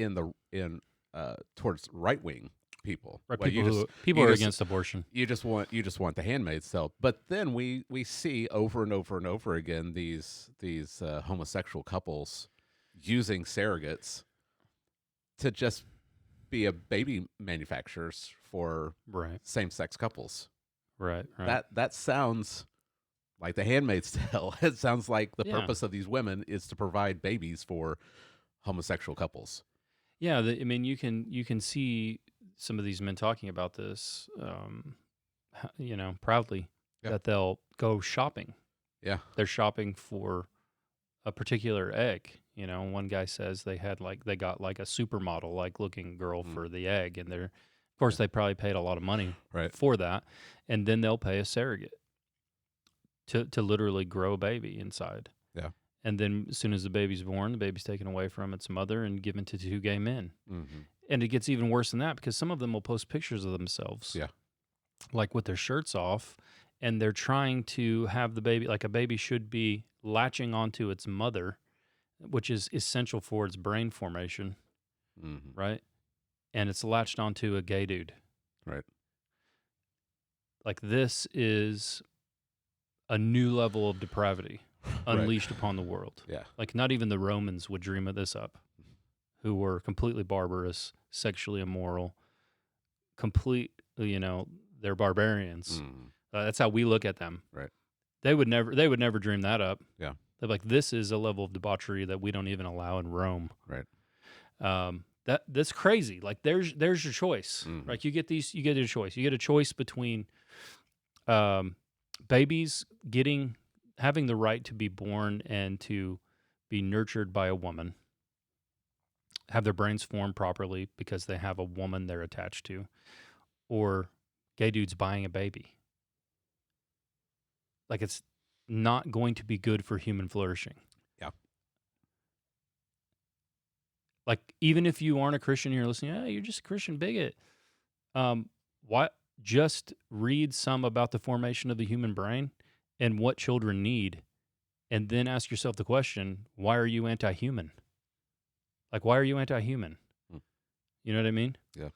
towards right wing people. Right. Well, people are against abortion. You just want the handmaid's tale. But then we see over and over and over again these homosexual couples using surrogates to just be a baby manufacturers for same-sex couples. Right. That sounds like the Handmaid's Tale. It sounds like the purpose of these women is to provide babies for homosexual couples. Yeah, I mean, you can see some of these men talking about this, proudly, that they'll go shopping. Yeah, they're shopping for a particular egg. One guy says they got like a supermodel looking girl for the egg, and of course they probably paid a lot of money for that, and then they'll pay a surrogate to literally grow a baby inside. Yeah, And then as soon as the baby's born, the baby's taken away from its mother and given to 2 gay men. Mm-hmm. And it gets even worse than that because some of them will post pictures of themselves. Yeah. Like with their shirts off, and they're trying to have the baby, like a baby should be latching onto its mother, which is essential for its brain formation, right? And it's latched onto a gay dude. Right. Like this is a new level of depravity unleashed upon the world. Yeah. Like not even the Romans would dream of this up, who were completely barbarous, sexually immoral, they're barbarians. That's how we look at them. Right. They would never dream that up. Yeah. They're like, this is a level of debauchery that we don't even allow in Rome. Right. That's crazy. Like there's your choice. Right. You get a choice. You get a choice between babies having the right to be born and to be nurtured by a woman, have their brains formed properly because they have a woman they're attached to, or gay dudes buying a baby. Like it's not going to be good for human flourishing. Yeah. Like even if you aren't a Christian, you're listening, you're just a Christian bigot. Just read some about the formation of the human brain and what children need, and then ask yourself the question, why are you anti-human? Like, why are you anti-human? You know what I mean? Yeah.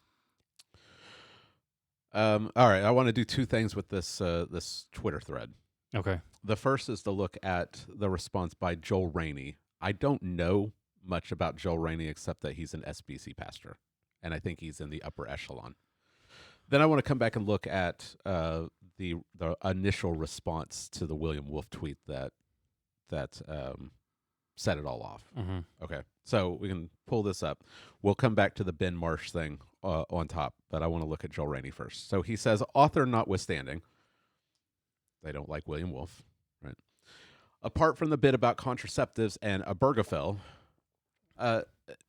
All right. I want to do 2 things with this Twitter thread. Okay. The first is to look at the response by Joel Rainey. I don't know much about Joel Rainey except that he's an SBC pastor, and I think he's in the upper echelon. Then I want to come back and look at the initial response to the William Wolf tweet that set it all off. Mm-hmm. Okay, so we can pull this up. We'll come back to the Ben Marsh thing on top, but I want to look at Joel Rainey first. So he says, author notwithstanding, they don't like William Wolf, right? Apart from the bit about contraceptives and Obergefell,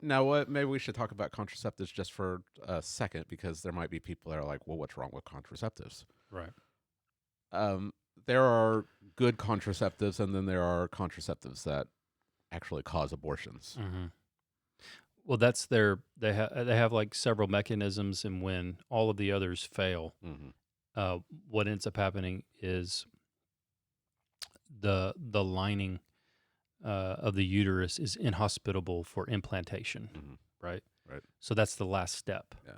now maybe we should talk about contraceptives just for a second, because there might be people that are like, well, what's wrong with contraceptives? Right. There are good contraceptives, and then there are contraceptives that actually cause abortions. Mm-hmm. Well, that's they have like several mechanisms, and when all of the others fail, what ends up happening is the lining of the uterus is inhospitable for implantation, right? Right. So that's the last step. Yeah.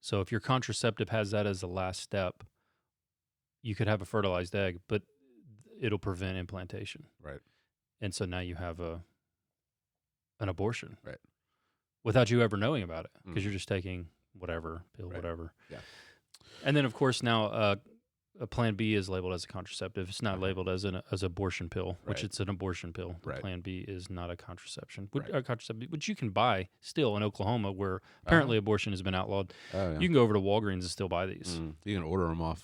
So if your contraceptive has that as the last step, you could have a fertilized egg, but it'll prevent implantation. Right. And so now you have an abortion. Right. Without you ever knowing about it, because you're just taking whatever pill, whatever. Yeah. And then of course now a Plan B is labeled as a contraceptive. It's not labeled as an abortion pill, which it's an abortion pill. Right. Plan B is not a contraception. A contraceptive, which you can buy still in Oklahoma, where apparently abortion has been outlawed. Oh, yeah. You can go over to Walgreens and still buy these. You can order them off.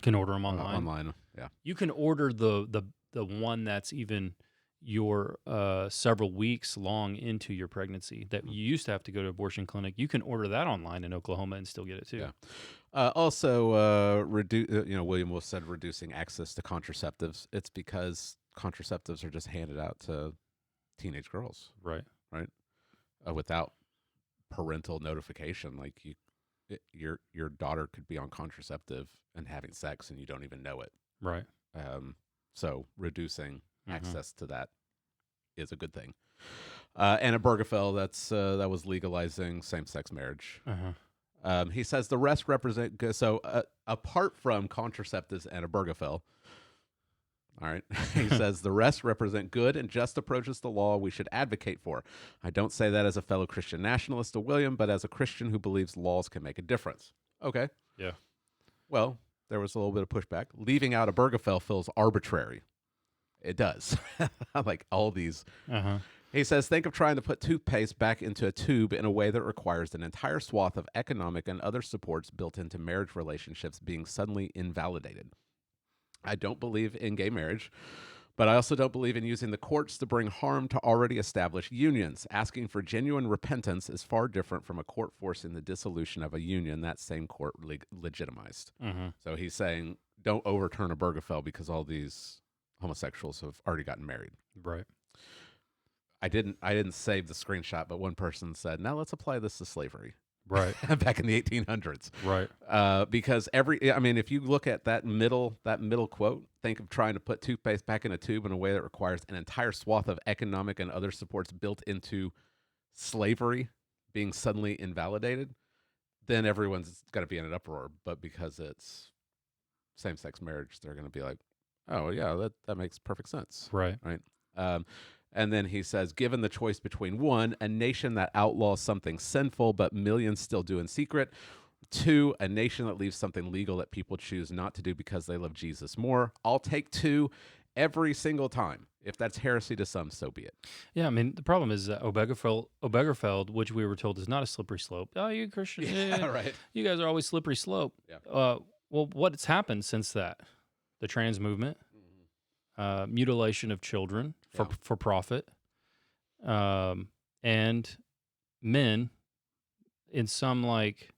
Can order them online. Online, yeah. You can order the one that's even your several weeks long into your pregnancy that you used to have to go to abortion clinic. You can order that online in Oklahoma and still get it too. Yeah. Also, William Wolf said reducing access to contraceptives. It's because contraceptives are just handed out to teenage girls, right? Without parental notification. Like your daughter could be on contraceptive and having sex, and you don't even know it, right? So reducing access to that is a good thing. And Obergefell, that was legalizing same-sex marriage. He says the rest represent apart from contraceptives and Obergefell, all right, he says the rest represent good and just approaches to law we should advocate for. I don't say that as a fellow Christian nationalist to William, but as a Christian who believes laws can make a difference. Okay. Yeah. Well, there was a little bit of pushback. Leaving out Obergefell feels arbitrary. It does. Like all these. He says, think of trying to put toothpaste back into a tube in a way that requires an entire swath of economic and other supports built into marriage relationships being suddenly invalidated. I don't believe in gay marriage, but I also don't believe in using the courts to bring harm to already established unions. Asking for genuine repentance is far different from a court forcing the dissolution of a union that same court legitimized. So he's saying, don't overturn Obergefell because all these homosexuals have already gotten married. Right. I didn't save the screenshot, but one person said, "Now let's apply this to slavery." Right. Back in the 1800s. Right. Because if you look at that middle quote, think of trying to put toothpaste back in a tube in a way that requires an entire swath of economic and other supports built into slavery being suddenly invalidated, then everyone's got to be in an uproar. But because it's same-sex marriage, they're going to be like, oh, yeah, that makes perfect sense. Right. Right. And then he says, given the choice between 1, a nation that outlaws something sinful but millions still do in secret, 2, a nation that leaves something legal that people choose not to do because they love Jesus more, I'll take 2 every single time. If that's heresy to some, so be it. Yeah, I mean, the problem is that Obergefell, which we were told is not a slippery slope. Oh, you Christians, right. You guys are always slippery slope. Yeah. Well, what's happened since that? The trans movement, mutilation of children for profit, and men in some like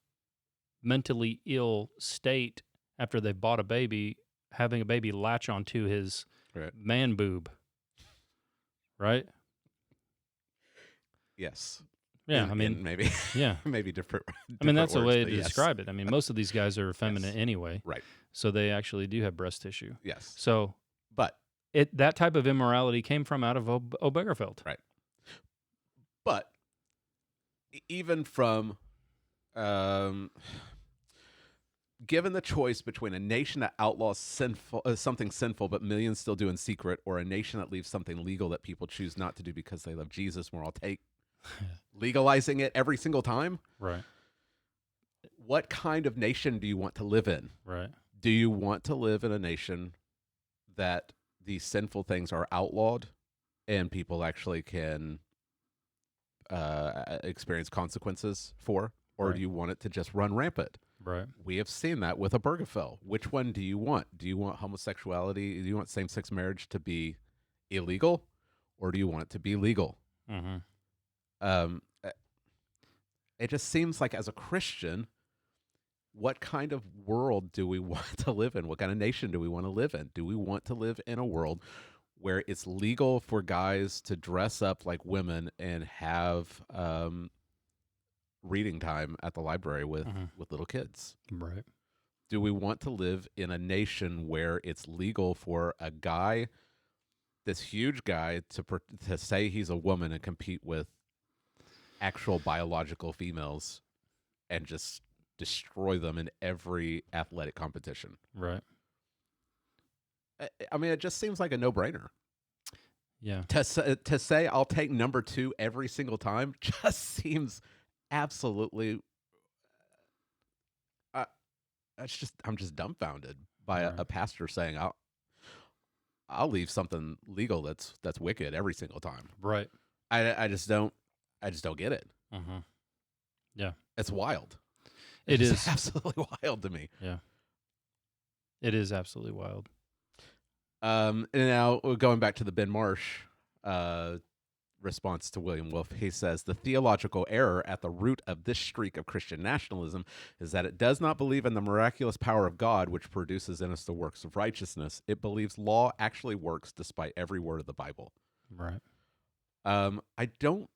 mentally ill state after they've bought a baby, having a baby latch onto his man boob. Right? Yes. Yeah, I mean, maybe. Yeah, maybe different. I mean, that's a words, way but to yes. describe it. I mean, most of these guys are effeminate anyway, right? So they actually do have breast tissue. Yes. So, but that type of immorality came from out of Obergefell. Right. But even from, given the choice between a nation that outlaws something sinful but millions still do in secret, or a nation that leaves something legal that people choose not to do because they love Jesus more, I'll take legalizing it every single time. Right. What kind of nation do you want to live in? Right. Do you want to live in a nation that these sinful things are outlawed and people actually can experience consequences for? Or do you want it to just run rampant? Right. We have seen that with Obergefell. Which one do you want? Do you want homosexuality? Do you want same-sex marriage to be illegal? Or do you want it to be legal? Mm-hmm. It just seems like, as a Christian, what kind of world do we want to live in? What kind of nation do we want to live in? Do we want to live in a world where it's legal for guys to dress up like women and have reading time at the library with little kids? Right. Do we want to live in a nation where it's legal for a guy, this huge guy, to say he's a woman and compete with actual biological females and just destroy them in every athletic competition? Right. I mean, it just seems like a no-brainer. Yeah. To say I'll take number 2 every single time just seems absolutely. I'm just dumbfounded by a pastor saying I'll leave something legal that's wicked every single time. Right. I just don't get it. Mm-hmm. Yeah. It's wild. It is absolutely wild to me. Yeah. It is absolutely wild. And now going back to the Ben Marsh response to William Wolfe, he says, the theological error at the root of this streak of Christian nationalism is that it does not believe in the miraculous power of God, which produces in us the works of righteousness. It believes law actually works despite every word of the Bible. Right. I don't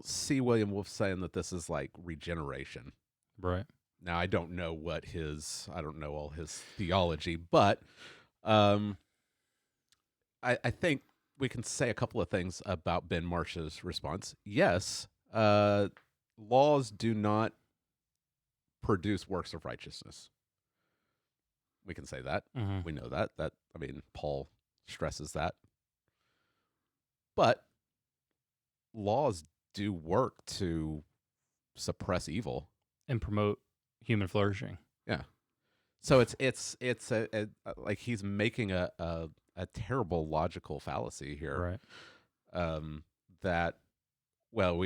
see William Wolfe saying that this is like regeneration. Right. Now, I don't know all his theology, but I think we can say a couple of things about Ben Marsh's response. Yes, laws do not produce works of righteousness. We can say that. Mm-hmm. We know that. Paul stresses that. But laws do work to suppress evil and promote human flourishing. Yeah. So it's like he's making a terrible logical fallacy here. Right. That, well,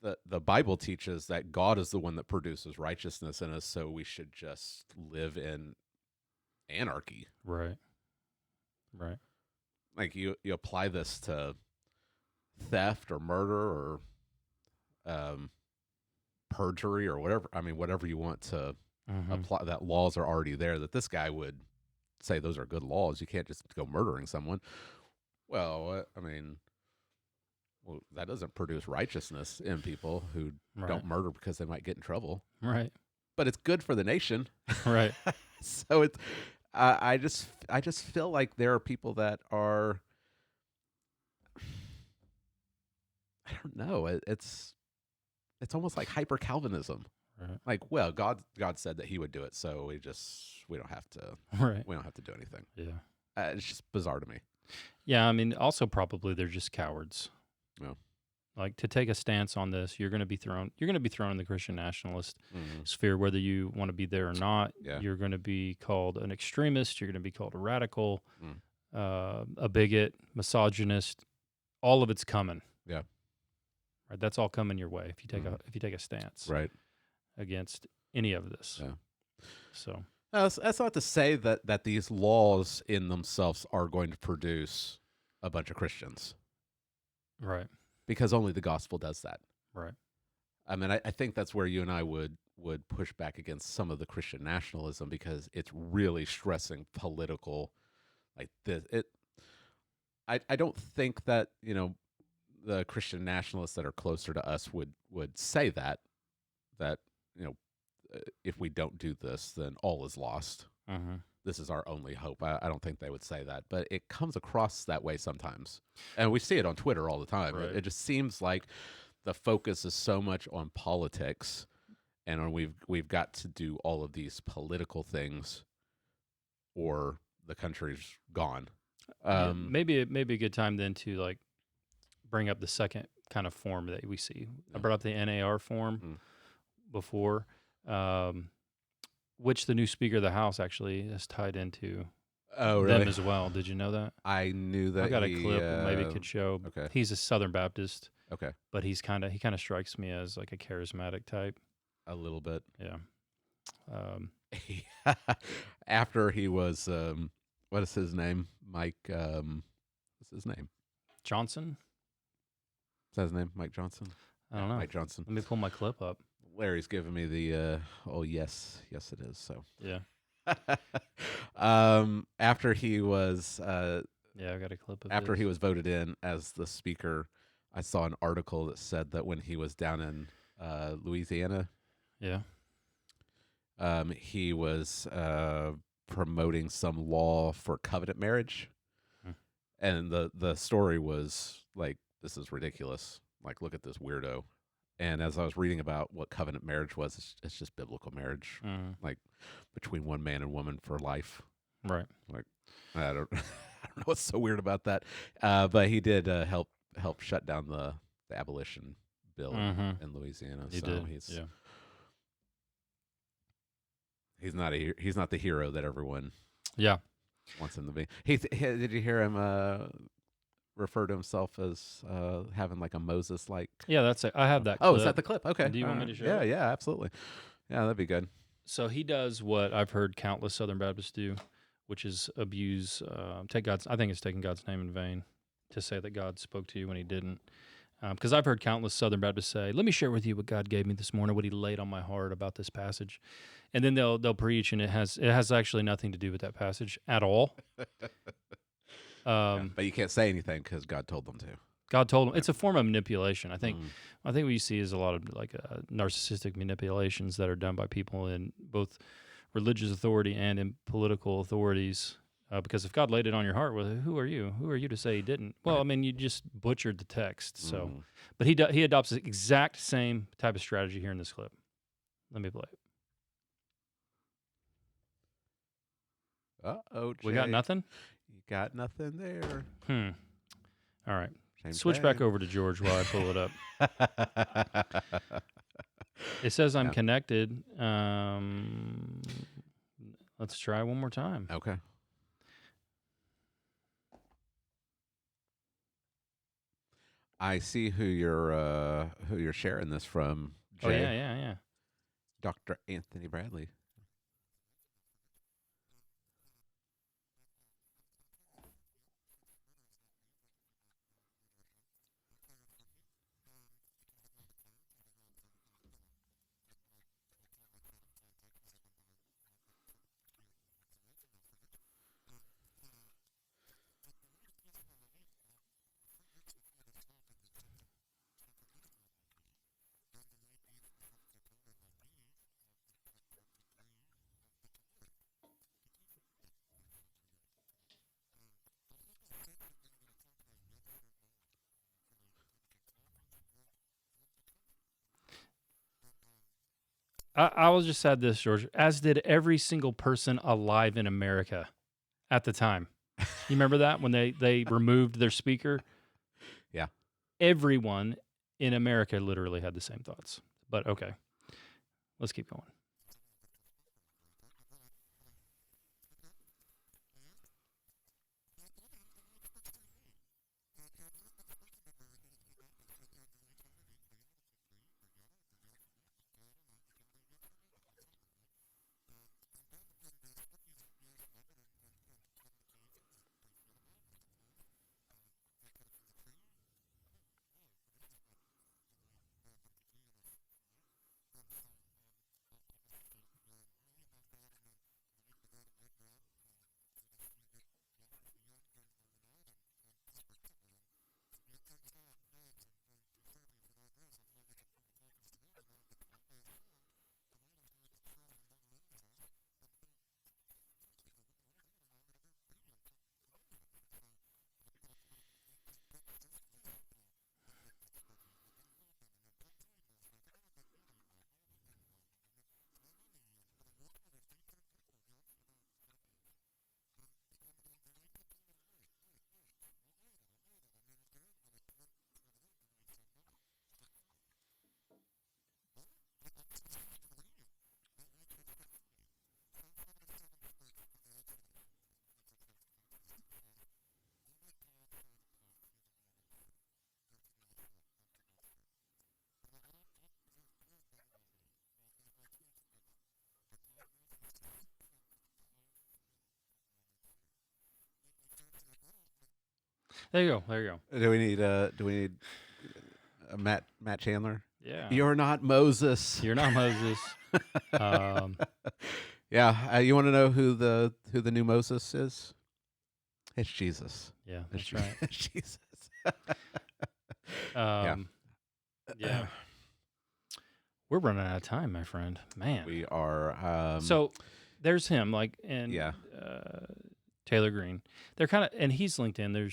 the Bible teaches that God is the one that produces righteousness in us, so we should just live in anarchy. Right. Right. Like you apply this to theft or murder or perjury or whatever. I mean, whatever you want to apply, that laws are already there, that this guy would say those are good laws. You can't just go murdering someone. Well, I mean, Well, that doesn't produce righteousness in people who don't murder because they might get in trouble. Right. But it's good for the nation. Right. So it's, I just feel like there are people that are, I don't know. It's almost like hyper Calvinism. Right. Like, well, God said that He would do it, so we don't have to. Right. We don't have to do anything. Yeah. It's just bizarre to me. Yeah. I mean, also probably they're just cowards. No. Like, to take a stance on this, you're going to be thrown in the Christian nationalist sphere, whether you want to be there or not. Yeah. You're going to be called an extremist. You're going to be called a radical, a bigot, misogynist. All of it's coming. Yeah. Right. That's all coming your way if you take a stance. Right. Against any of this. Yeah. So that's not to say that these laws in themselves are going to produce a bunch of Christians. Right. Because only the gospel does that. Right. I mean, I think that's where you and I would push back against some of the Christian nationalism, because it's really stressing political, like this. I don't think that, the Christian nationalists that are closer to us would say that if we don't do this, then all is lost. Mm-hmm. This is our only hope. I don't think they would say that, but it comes across that way sometimes. And we see it on Twitter all the time. Right. It just seems like the focus is so much on politics, and we've got to do all of these political things or the country's gone. Maybe a good time then to like bring up the second kind of form that we see. I brought up the NAR form before, which the new Speaker of the House actually is tied into them as well. Did you know that? I knew that. I got a clip that maybe could show. Okay. He's a Southern Baptist. Okay. But he kind of strikes me as like a charismatic type. A little bit. Yeah. After he was, what is his name? Mike, what's his name? Johnson? Is that his name? Mike Johnson? I don't know. Mike Johnson. Let me pull my clip up. Larry's giving me the, oh, yes, it is. So, yeah. After he was, yeah, I got a clip of after he was voted in as the speaker, I saw an article that said that when he was down in Louisiana, yeah, he was promoting some law for covenant marriage, and the story was like, this is ridiculous. Like, look at this weirdo. And as I was reading about what covenant marriage was, it's just biblical marriage, like between one man and woman for life. Right. Like, I don't know what's so weird about that. But he did help shut down the abolition bill in Louisiana. He so did. he's not the hero that everyone wants him to be. Did you hear him refer to himself as having like a Moses like? Yeah, that's it. I have that. Oh, is that the clip? Okay. Do you want me to show? Yeah, it? yeah, absolutely. Yeah, that'd be good. So he does what I've heard countless Southern Baptists do, which is abuse, I think it's taking God's name in vain to say that God spoke to you when He didn't. Because I've heard countless Southern Baptists say, "Let me share with you what God gave me this morning, what He laid on my heart about this passage," and then they'll preach, and it has actually nothing to do with that passage at all. But you can't say anything because God told them to. God told them. It's a form of manipulation. I think what you see is a lot of like narcissistic manipulations that are done by people in both religious authority and in political authorities. Because if God laid it on your heart, well, who are you? Who are you to say He didn't? Well, I mean, you just butchered the text. So, but he adopts the exact same type of strategy here in this clip. Let me play it. Uh-oh, we got nothing? You got nothing there. All right. Shame. Switch back over to George while I pull it up. It says I'm connected. Let's try one more time. Okay. I see who you're sharing this from, Jay. Oh, yeah. Dr. Anthony Bradley. I will just add this, George, as did every single person alive in America at the time. You remember that when they removed their speaker? Yeah. Everyone in America literally had the same thoughts. But okay, let's keep going. There you go. There you go. Do we need Matt Chandler? Yeah. You're not Moses. You're not Moses. Yeah. You want to know who the new Moses is? It's Jesus. Yeah, that's right. It's Jesus. Yeah. We're running out of time, my friend. Man. We are. So there's him, and Taylor Green. They're kind of, and he's linked in.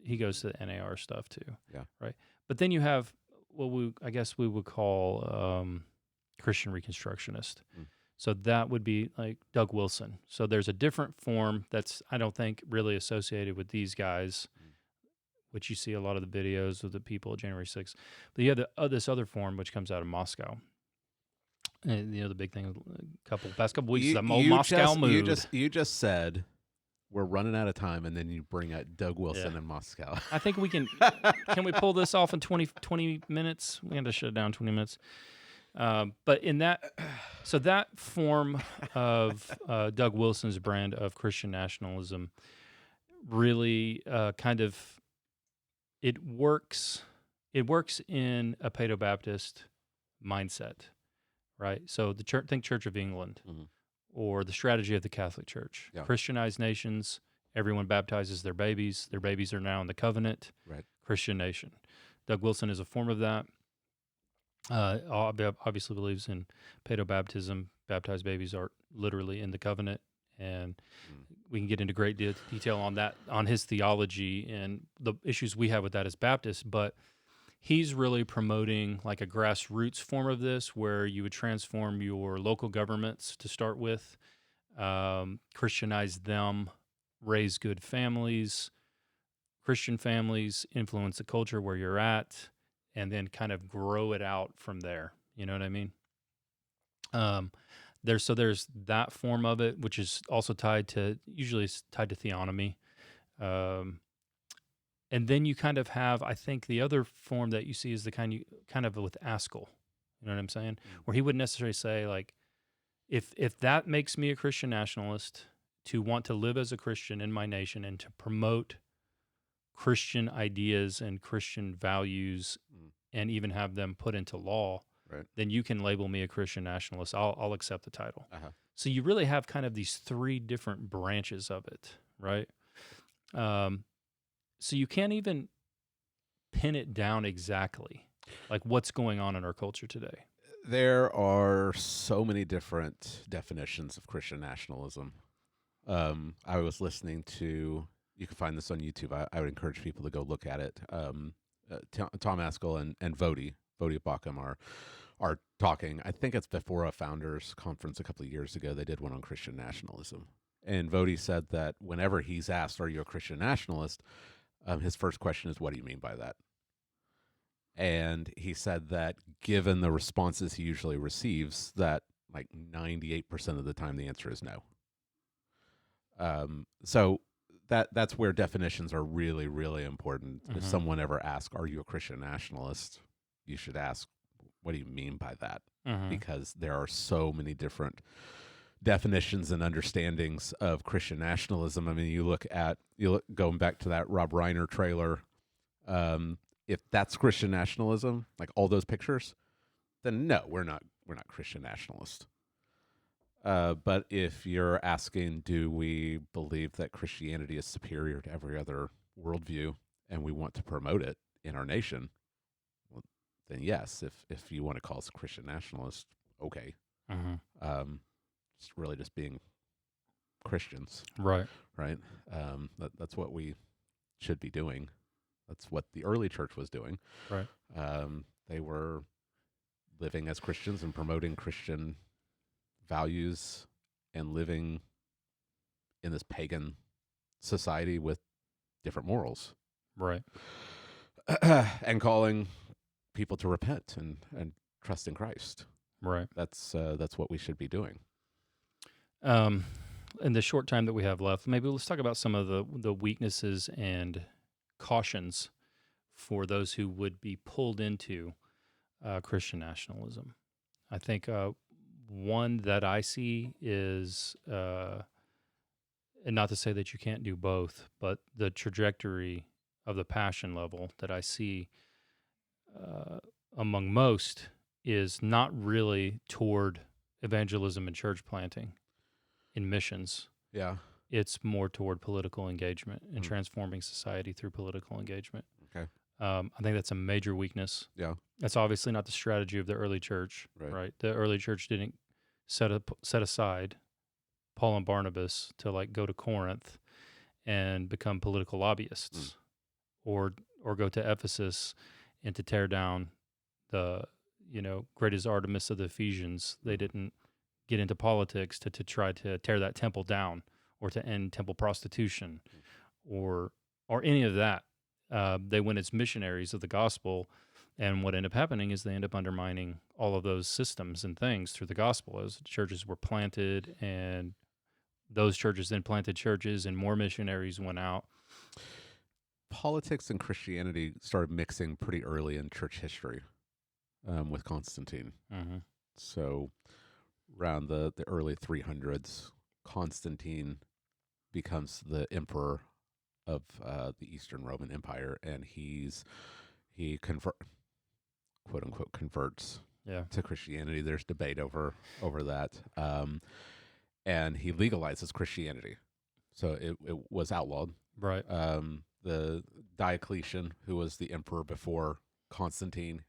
He goes to the NAR stuff too. Yeah. Right. But then you have what I guess we would call Christian Reconstructionist. Mm. So that would be like Doug Wilson. So there's a different form that's, I don't think, really associated with these guys, which you see a lot of the videos of the people at January 6th. But you have this other form which comes out of Moscow. And, the big thing, past couple weeks, the Moscow mood. You just said we're running out of time, and then you bring out Doug Wilson in Moscow. I think we can. Can we pull this off in 20 minutes? We had to shut it down 20 minutes. But in that form of Doug Wilson's brand of Christian nationalism really it works in a Paedo-Baptist mindset, right? So think Church of England, mm-hmm. or the strategy of the Catholic Church. Yeah. Christianized nations, everyone baptizes their babies. Their babies are now in the covenant. Right. Christian nation. Doug Wilson is a form of that. Obviously believes in paedo-baptism. Baptized babies are literally in the covenant, and we can get into great detail on that, on his theology and the issues we have with that as Baptists, but he's really promoting like a grassroots form of this, where you would transform your local governments to start with, Christianize them, raise good families, Christian families, influence the culture where you're at, and then kind of grow it out from there. You know what I mean? There's that form of it, which is also usually tied to theonomy. And then you kind of have, I think the other form that you see is the kind of with Askell. You know what I'm saying? Mm-hmm. Where he wouldn't necessarily say, like, if that makes me a Christian nationalist, to want to live as a Christian in my nation and to promote Christian ideas and Christian values, and even have them put into law, right, then you can label me a Christian nationalist. I'll accept the title. Uh-huh. So you really have kind of these three different branches of it, right? So you can't even pin it down exactly, like what's going on in our culture today. There are so many different definitions of Christian nationalism. I was listening to, you can find this on YouTube. I would encourage people to go look at it. Tom Askell and Vodi Bakum are talking. I think it's before a founders conference a couple of years ago. They did one on Christian nationalism. And Vody said that whenever he's asked, are you a Christian nationalist? His first question is, what do you mean by that? And he said that given the responses he usually receives, that like 98% of the time the answer is no. So that's where definitions are really, really important. If someone ever asks, are you a Christian nationalist? You should ask, what do you mean by that? Because there are so many different definitions and understandings of Christian nationalism. I mean, you look going back to that Rob Reiner trailer, if that's Christian nationalism, like all those pictures, then no, we're not Christian nationalists. But if you're asking, do we believe that Christianity is superior to every other worldview and we want to promote it in our nation, well, then yes, if you want to call us a Christian nationalist, okay. It's really just being Christians. Right. Right. That's what we should be doing. That's what the early church was doing. Right. They were living as Christians and promoting Christian values and living in this pagan society with different morals. Right. And calling people to repent and trust in Christ. Right. That's what we should be doing. In the short time that we have left, maybe let's talk about some of the weaknesses and cautions for those who would be pulled into Christian nationalism. I think one that I see is, and not to say that you can't do both, but the trajectory of the passion level that I see among most is not really toward evangelism and church planting in missions. Yeah. It's more toward political engagement and transforming society through political engagement. Okay. I think that's a major weakness. Yeah. That's obviously not the strategy of the early church, right? The early church didn't set aside Paul and Barnabas to like go to Corinth and become political lobbyists, or go to Ephesus and to tear down the great as Artemis of the Ephesians. They didn't get into politics to try to tear that temple down or to end temple prostitution or any of that. They went as missionaries of the gospel, and what ended up happening is they end up undermining all of those systems and things through the gospel as churches were planted, and those churches then planted churches, and more missionaries went out. Politics and Christianity started mixing pretty early in church history with Constantine. So around the early 300s, Constantine becomes the emperor of the Eastern Roman Empire, and he quote unquote converts to Christianity. There's debate over that, and he legalizes Christianity, so it was outlawed. Right. The Diocletian, who was the emperor before Constantine,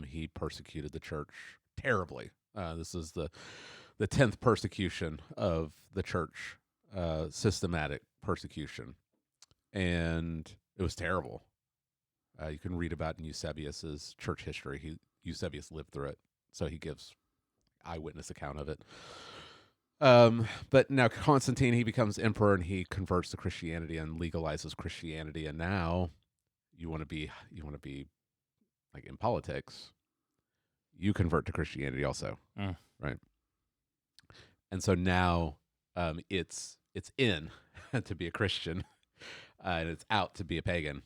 he persecuted the church terribly. This is the 10th persecution of the church, systematic persecution. And it was terrible. You can read about in Eusebius's church history. Eusebius lived through it, so he gives eyewitness account of it. But now Constantine, he becomes emperor, and he converts to Christianity and legalizes Christianity. And now you want to be like in politics, you convert to Christianity also, right? And so now it's in to be a Christian, and it's out to be a pagan.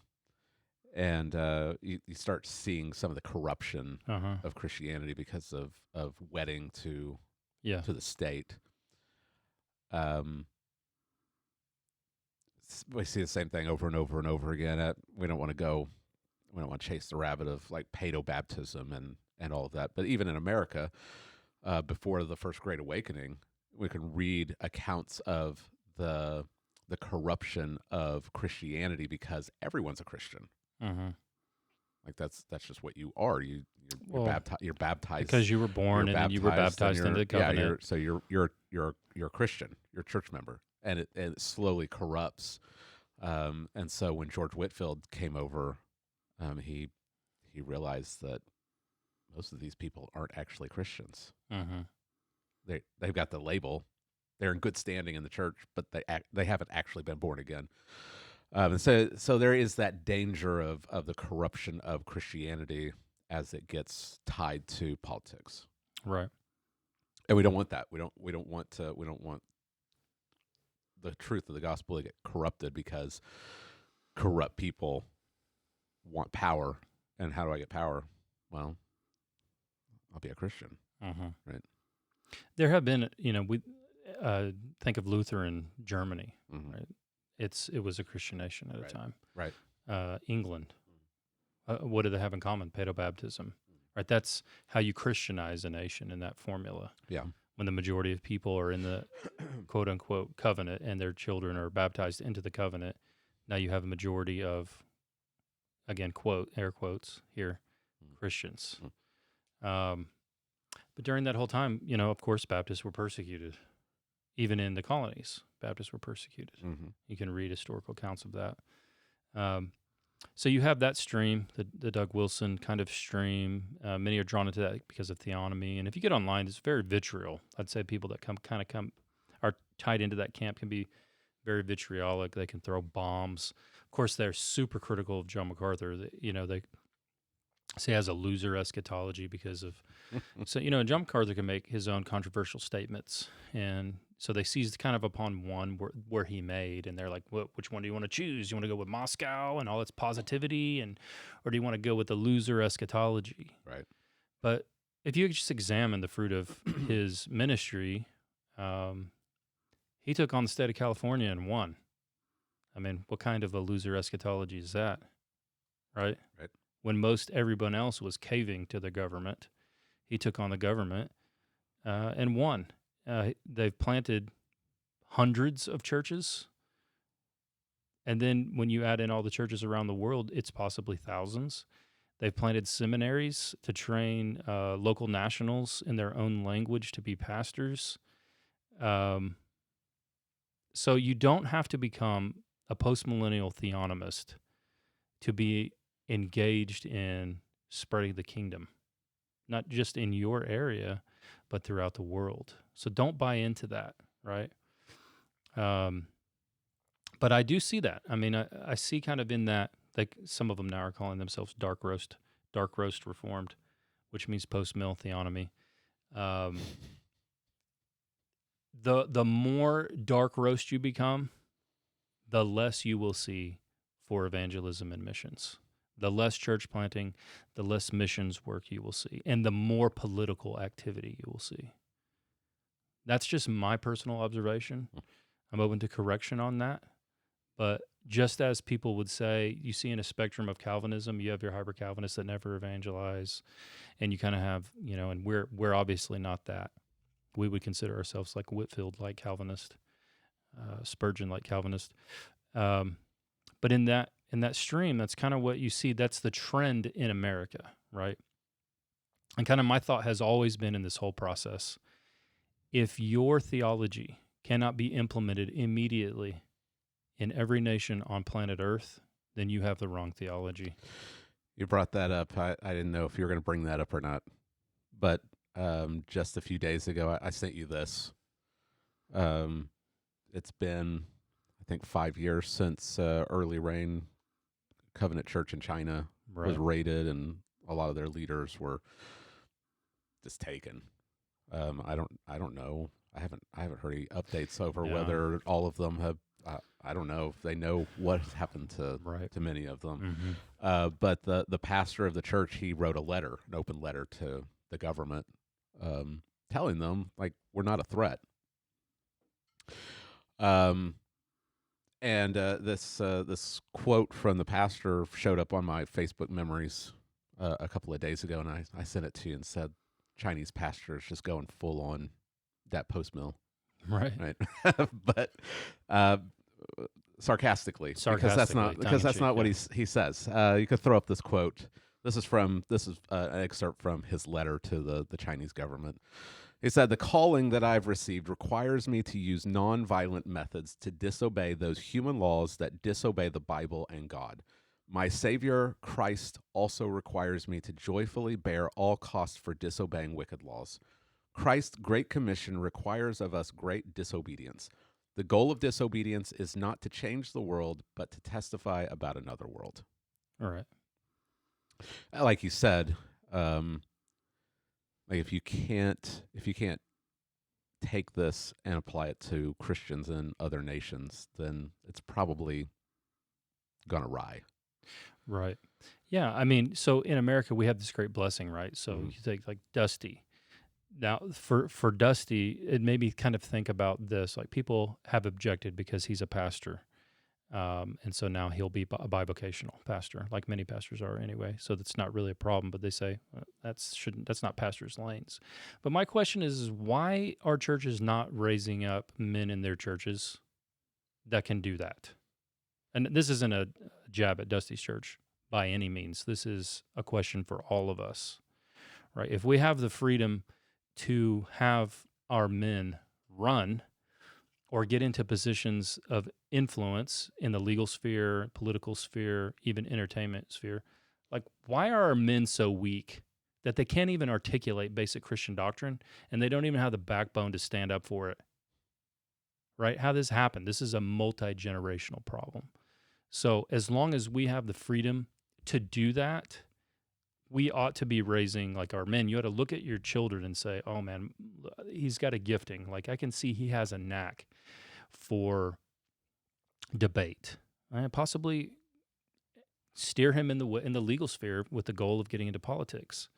And you start seeing some of the corruption of Christianity because of wedding to the state. We see the same thing over and over and over again. We don't want to chase the rabbit of like paedobaptism and all of that. But even in America, before the First Great Awakening, we can read accounts of the corruption of Christianity because everyone's a Christian. Like that's just what you are. You're baptized because you were born and you were baptized into the covenant. You're a Christian. You're a church member, and it slowly corrupts. And so when George Whitefield came over, he realized that most of these people aren't actually Christians. Mm-hmm. They've got the label. They're in good standing in the church, but they haven't actually been born again. And so there is that danger of the corruption of Christianity as it gets tied to politics. Right. And we don't want that. We don't want the truth of the gospel to get corrupted because corrupt people want power. And how do I get power? Well, I'll be a Christian. Mm-hmm. Right. There have been, we think of Luther in Germany, Mm-hmm. right? It was a Christian nation at a time. Right. England. What do they have in common? Paedobaptism. Right. That's how you Christianize a nation in that formula. Yeah. When the majority of people are in the quote unquote covenant and their children are baptized into the covenant, now you have a majority of, again, quote, air quotes here, Christians. But during that whole time, of course, Baptists were persecuted. Even in the colonies, Baptists were persecuted. Mm-hmm. You can read historical accounts of that. So you have that stream, the Doug Wilson kind of stream. Many are drawn into that because of theonomy. And if you get online, it's very vitriol. I'd say people that are tied into that camp can be very vitriolic. They can throw bombs. Of course, they're super critical of John MacArthur. They say he has a loser eschatology because of so John MacArthur can make his own controversial statements, and so they seized kind of upon one where he made, and they're like, which one do you want to choose? You want to go with Moscow and all its positivity, or do you want to go with the loser eschatology? Right. But if you just examine the fruit of his ministry, he took on the state of California and won. I mean, what kind of a loser eschatology is that? Right? Right. When most everyone else was caving to the government, he took on the government and won. They've planted hundreds of churches. And then when you add in all the churches around the world, it's possibly thousands. They've planted seminaries to train local nationals in their own language to be pastors. So you don't have to become a postmillennial theonomist to be engaged in spreading the kingdom, not just in your area, but throughout the world. So don't buy into that, right? But I do see that. I mean, I see kind of in that, like some of them now are calling themselves dark roast reformed, which means post-mill theonomy. The more dark roast you become, the less you will see for evangelism and missions. The less church planting, the less missions work you will see, and the more political activity you will see. That's just my personal observation. I'm open to correction on that. But just as people would say, you see in a spectrum of Calvinism, you have your hyper-Calvinists that never evangelize, and you kind of have, and we're obviously not that. We would consider ourselves like Whitefield, like Calvinist, Spurgeon, like Calvinist. But in that stream, that's kind of what you see. That's the trend in America, right? And kind of my thought has always been in this whole process, if your theology cannot be implemented immediately in every nation on planet Earth, then you have the wrong theology. You brought that up. I didn't know if you were going to bring that up or not. But just a few days ago, I sent you this. It's been, I think, 5 years since Early Rain Covenant Church in China was raided, and a lot of their leaders were just taken. I don't know. I haven't heard any updates over whether all of them have. I don't know if they know what has happened to many of them. Mm-hmm. But the pastor of the church, he wrote an open letter to the government, telling them, like, we're not a threat. And this quote from the pastor showed up on my Facebook memories a couple of days ago, and I sent it to you and said, Chinese pastors just going full on that post-mill. Right. But sarcastically, because that's not what he says. You could throw up this quote. This is an excerpt from his letter to the Chinese government. He said, "The calling that I've received requires me to use non-violent methods to disobey those human laws that disobey the Bible and God. My Savior Christ also requires me to joyfully bear all costs for disobeying wicked laws. Christ's Great Commission requires of us great disobedience. The goal of disobedience is not to change the world, but to testify about another world. All right. Like you said, like if you can't take this and apply it to Christians in other nations, then it's probably gone awry. Right. Yeah. I mean, so in America, we have this great blessing, right? So you take like Dusty. Now, for Dusty, it made me kind of think about this. Like, people have objected because he's a pastor. And so now he'll be a bivocational pastor, like many pastors are anyway. So that's not really a problem, but they say that's not pastors' lanes. But my question is why are churches not raising up men in their churches that can do that? And this isn't a jab at Dusty's church by any means. This is a question for all of us, right? If we have the freedom to have our men run or get into positions of influence in the legal sphere, political sphere, even entertainment sphere, like, why are our men so weak that they can't even articulate basic Christian doctrine and they don't even have the backbone to stand up for it? Right? How this happened? This is a multi-generational problem. So as long as we have the freedom to do that, we ought to be raising like our men. You ought to look at your children and say, oh man, he's got a gifting. Like, I can see he has a knack for debate. And possibly steer him in the legal sphere with the goal of getting into politics.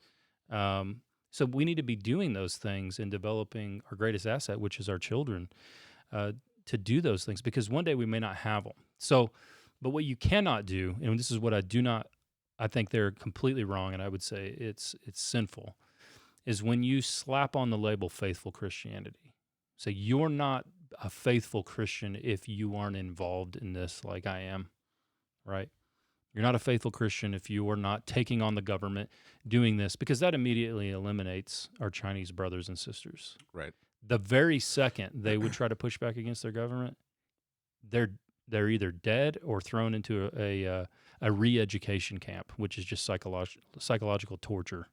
So we need to be doing those things and developing our greatest asset, which is our children, to do those things, because one day we may not have them. So, but what you cannot do, and this is what I think they're completely wrong, and I would say it's sinful, is when you slap on the label faithful Christianity. So you're not a faithful Christian if you aren't involved in this like I am, right? You're not a faithful Christian if you are not taking on the government, doing this, because that immediately eliminates our Chinese brothers and sisters. Right. The very second they would try to push back against their government, they're either dead or thrown into a re-education camp, which is just psychological torture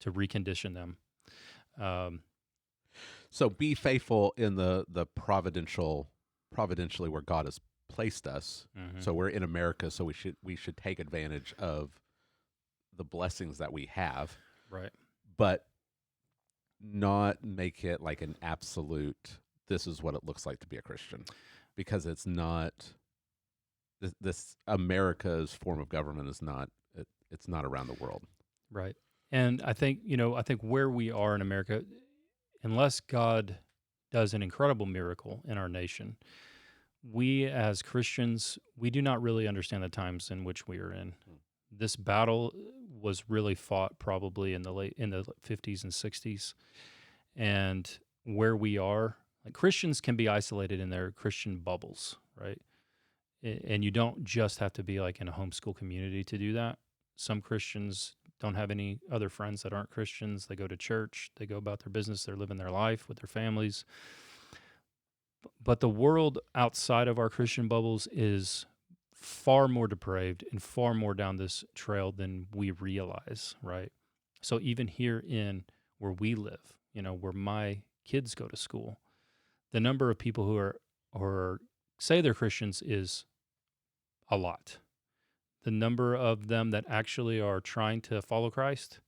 to recondition them. So be faithful in the providentially where God has placed us. Mm-hmm. So we're in America, so we should take advantage of the blessings that we have. Right. But not make it like an absolute, this is what it looks like to be a Christian, because it's not. This America's form of government is not. It's not around the world. Right. And I think where we are in America, unless God does an incredible miracle in our nation, we as Christians, we do not really understand the times in which we are in. This battle was really fought probably in the 50s and 60s. And where we are, like, Christians can be isolated in their Christian bubbles, right? And you don't just have to be like in a homeschool community to do that. Some Christians don't have any other friends that aren't Christians. They go to church, they go about their business, they're living their life with their families. But the world outside of our Christian bubbles is far more depraved and far more down this trail than we realize, right? So even here in where we live, where my kids go to school, the number of people who are say they're Christians is a lot. The number of them that actually are trying to follow Christ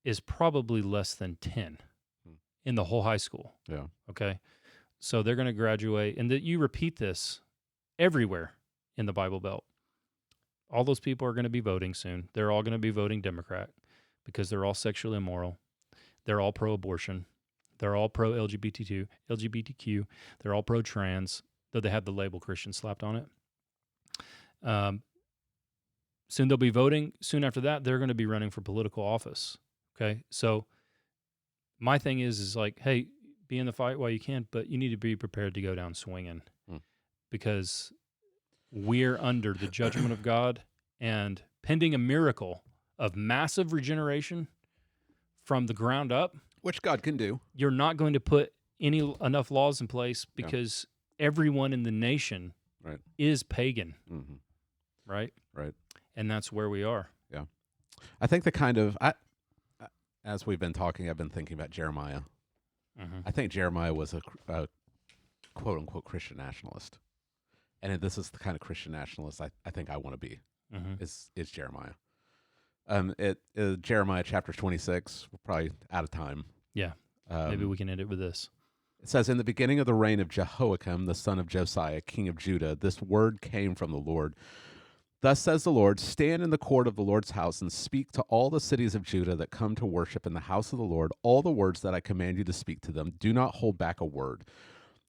is probably less than 10 in the whole high school. Yeah. Okay. So they're going to graduate, and that you repeat this everywhere in the Bible Belt. All those people are going to be voting soon. They're all going to be voting Democrat because they're all sexually immoral. They're all pro-abortion. They're all pro-LGBTQ. They're all pro-trans, though they have the label Christian slapped on it. Soon they'll be voting. Soon after that, they're going to be running for political office. Okay, so my thing is like, hey, be in the fight while you can, but you need to be prepared to go down swinging, because we're under the judgment of God, and pending a miracle of massive regeneration from the ground up, which God can do. You're not going to put enough laws in place because everyone in the nation is pagan. Mm-hmm. Right? Right. And that's where we are. Yeah. I think as we've been talking, I've been thinking about Jeremiah. Mm-hmm. I think Jeremiah was a quote-unquote Christian nationalist. And this is the kind of Christian nationalist I think I want to be, is Jeremiah. Jeremiah chapter 26, we're probably out of time. Yeah. Maybe we can end it with this. It says, in the beginning of the reign of Jehoiakim, the son of Josiah, king of Judah, this word came from the Lord. Thus says the Lord, stand in the court of the Lord's house and speak to all the cities of Judah that come to worship in the house of the Lord all the words that I command you to speak to them. Do not hold back a word.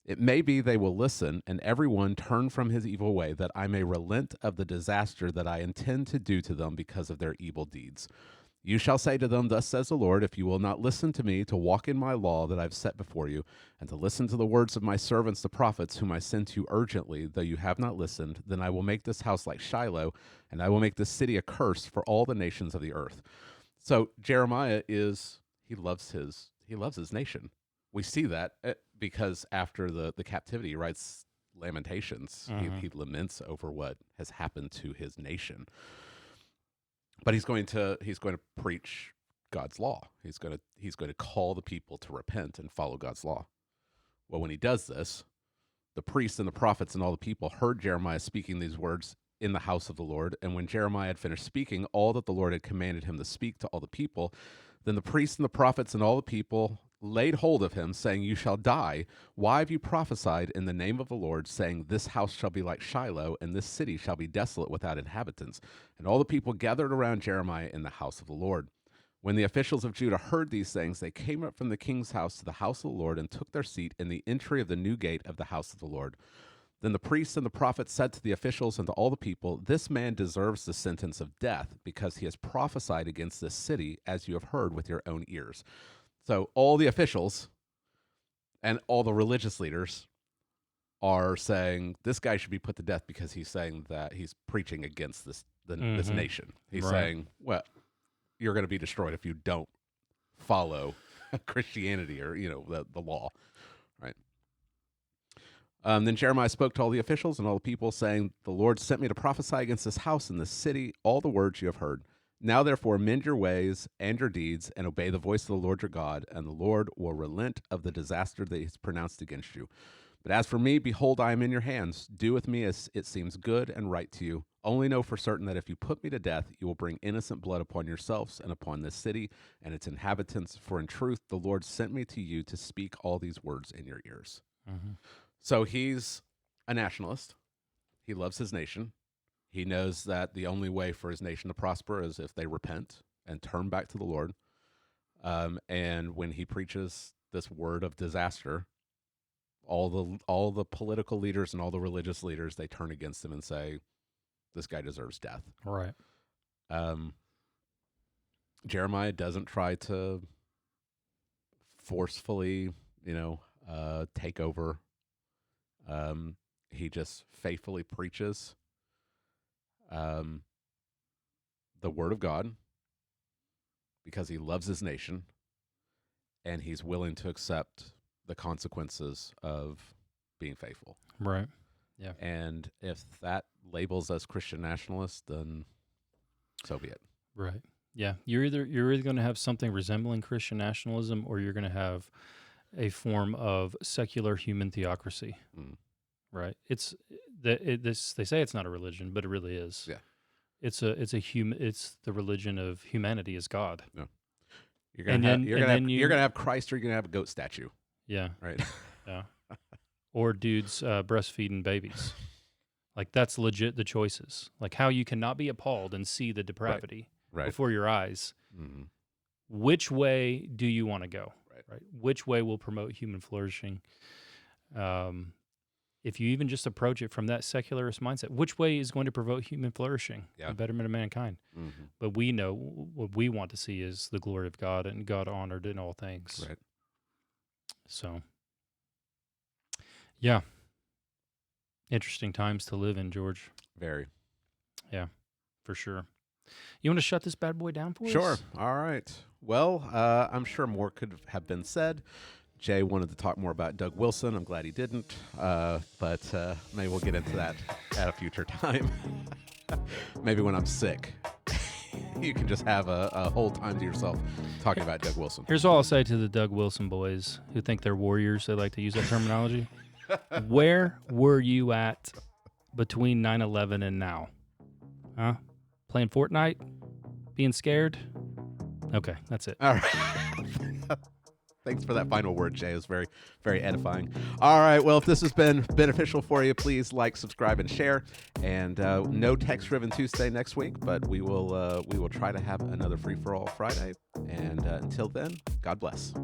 It may be they will listen, and everyone turn from his evil way, that I may relent of the disaster that I intend to do to them because of their evil deeds. You shall say to them, thus says the Lord, if you will not listen to me, to walk in my law that I have set before you, and to listen to the words of my servants the prophets, whom I send to you urgently, though you have not listened, then I will make this house like Shiloh, and I will make this city a curse for all the nations of the earth. So Jeremiah he loves his nation. We see that because after the captivity, he writes Lamentations. He laments over what has happened to his nation. But he's going to preach God's law. He's going to call the people to repent and follow God's law. Well, when he does this, the priests and the prophets and all the people heard Jeremiah speaking these words in the house of the Lord. And when Jeremiah had finished speaking all that the Lord had commanded him to speak to all the people, then the priests and the prophets and all the people laid hold of him, saying, you shall die. Why have you prophesied in the name of the Lord, saying, this house shall be like Shiloh, and this city shall be desolate without inhabitants? And all the people gathered around Jeremiah in the house of the Lord. When the officials of Judah heard these things, they came up from the king's house to the house of the Lord and took their seat in the entry of the new gate of the house of the Lord. Then the priests and the prophets said to the officials and to all the people, this man deserves the sentence of death, because he has prophesied against this city, as you have heard with your own ears. So all the officials and all the religious leaders are saying this guy should be put to death because he's saying that he's preaching against this nation. He's saying, well, you're going to be destroyed if you don't follow Christianity or, the law, right? Then Jeremiah spoke to all the officials and all the people, saying, the Lord sent me to prophesy against this house and this city, all the words you have heard. Now, therefore, mend your ways and your deeds, and obey the voice of the Lord your God, and the Lord will relent of the disaster that he has pronounced against you. But as for me, behold, I am in your hands. Do with me as it seems good and right to you. Only know for certain that if you put me to death, you will bring innocent blood upon yourselves and upon this city and its inhabitants. For in truth, the Lord sent me to you to speak all these words in your ears. Mm-hmm. So he's a nationalist. He loves his nation. He knows that the only way for his nation to prosper is if they repent and turn back to the Lord. And when he preaches this word of disaster, all the political leaders and all the religious leaders, they turn against him and say, this guy deserves death. Right. Jeremiah doesn't try to forcefully, take over. He just faithfully preaches the word of God because he loves his nation, and he's willing to accept the consequences of being faithful. Right. Yeah. And if that labels us Christian nationalists, then so be it. Right. Yeah. You're either going to have something resembling Christian nationalism, or you're going to have a form of secular human theocracy. Mm. Right. They say it's not a religion, but it really is. Yeah. It's the religion of humanity as God. Yeah. You're gonna have Christ, or you're gonna have a goat statue. Yeah. Right. Yeah. Or dudes breastfeeding babies. Like, that's legit the choices. Like, how you cannot be appalled and see the depravity before your eyes. Mm-hmm. Which way do you want to go? Right. Which way will promote human flourishing? If you even just approach it from that secularist mindset, which way is going to promote human flourishing, the betterment of mankind? Mm-hmm. But we know what we want to see is the glory of God and God honored in all things. Right. So, yeah. Interesting times to live in, George. Very. Yeah, for sure. You want to shut this bad boy down for us? Sure. All right. Well, I'm sure more could have been said. Jay wanted to talk more about Doug Wilson. I'm glad he didn't, but maybe we'll get into that at a future time. Maybe when I'm sick, you can just have a whole time to yourself talking about Doug Wilson. Here's what I'll say to the Doug Wilson boys who think they're warriors. They like to use that terminology. Where were you at between 9/11 and now? Huh? Playing Fortnite? Being scared? Okay, that's it. All right. Thanks for that final word, Jay. It was very, very edifying. All right. Well, if this has been beneficial for you, please like, subscribe, and share. And no text-driven Tuesday next week, but we will try to have another free-for-all Friday. And until then, God bless.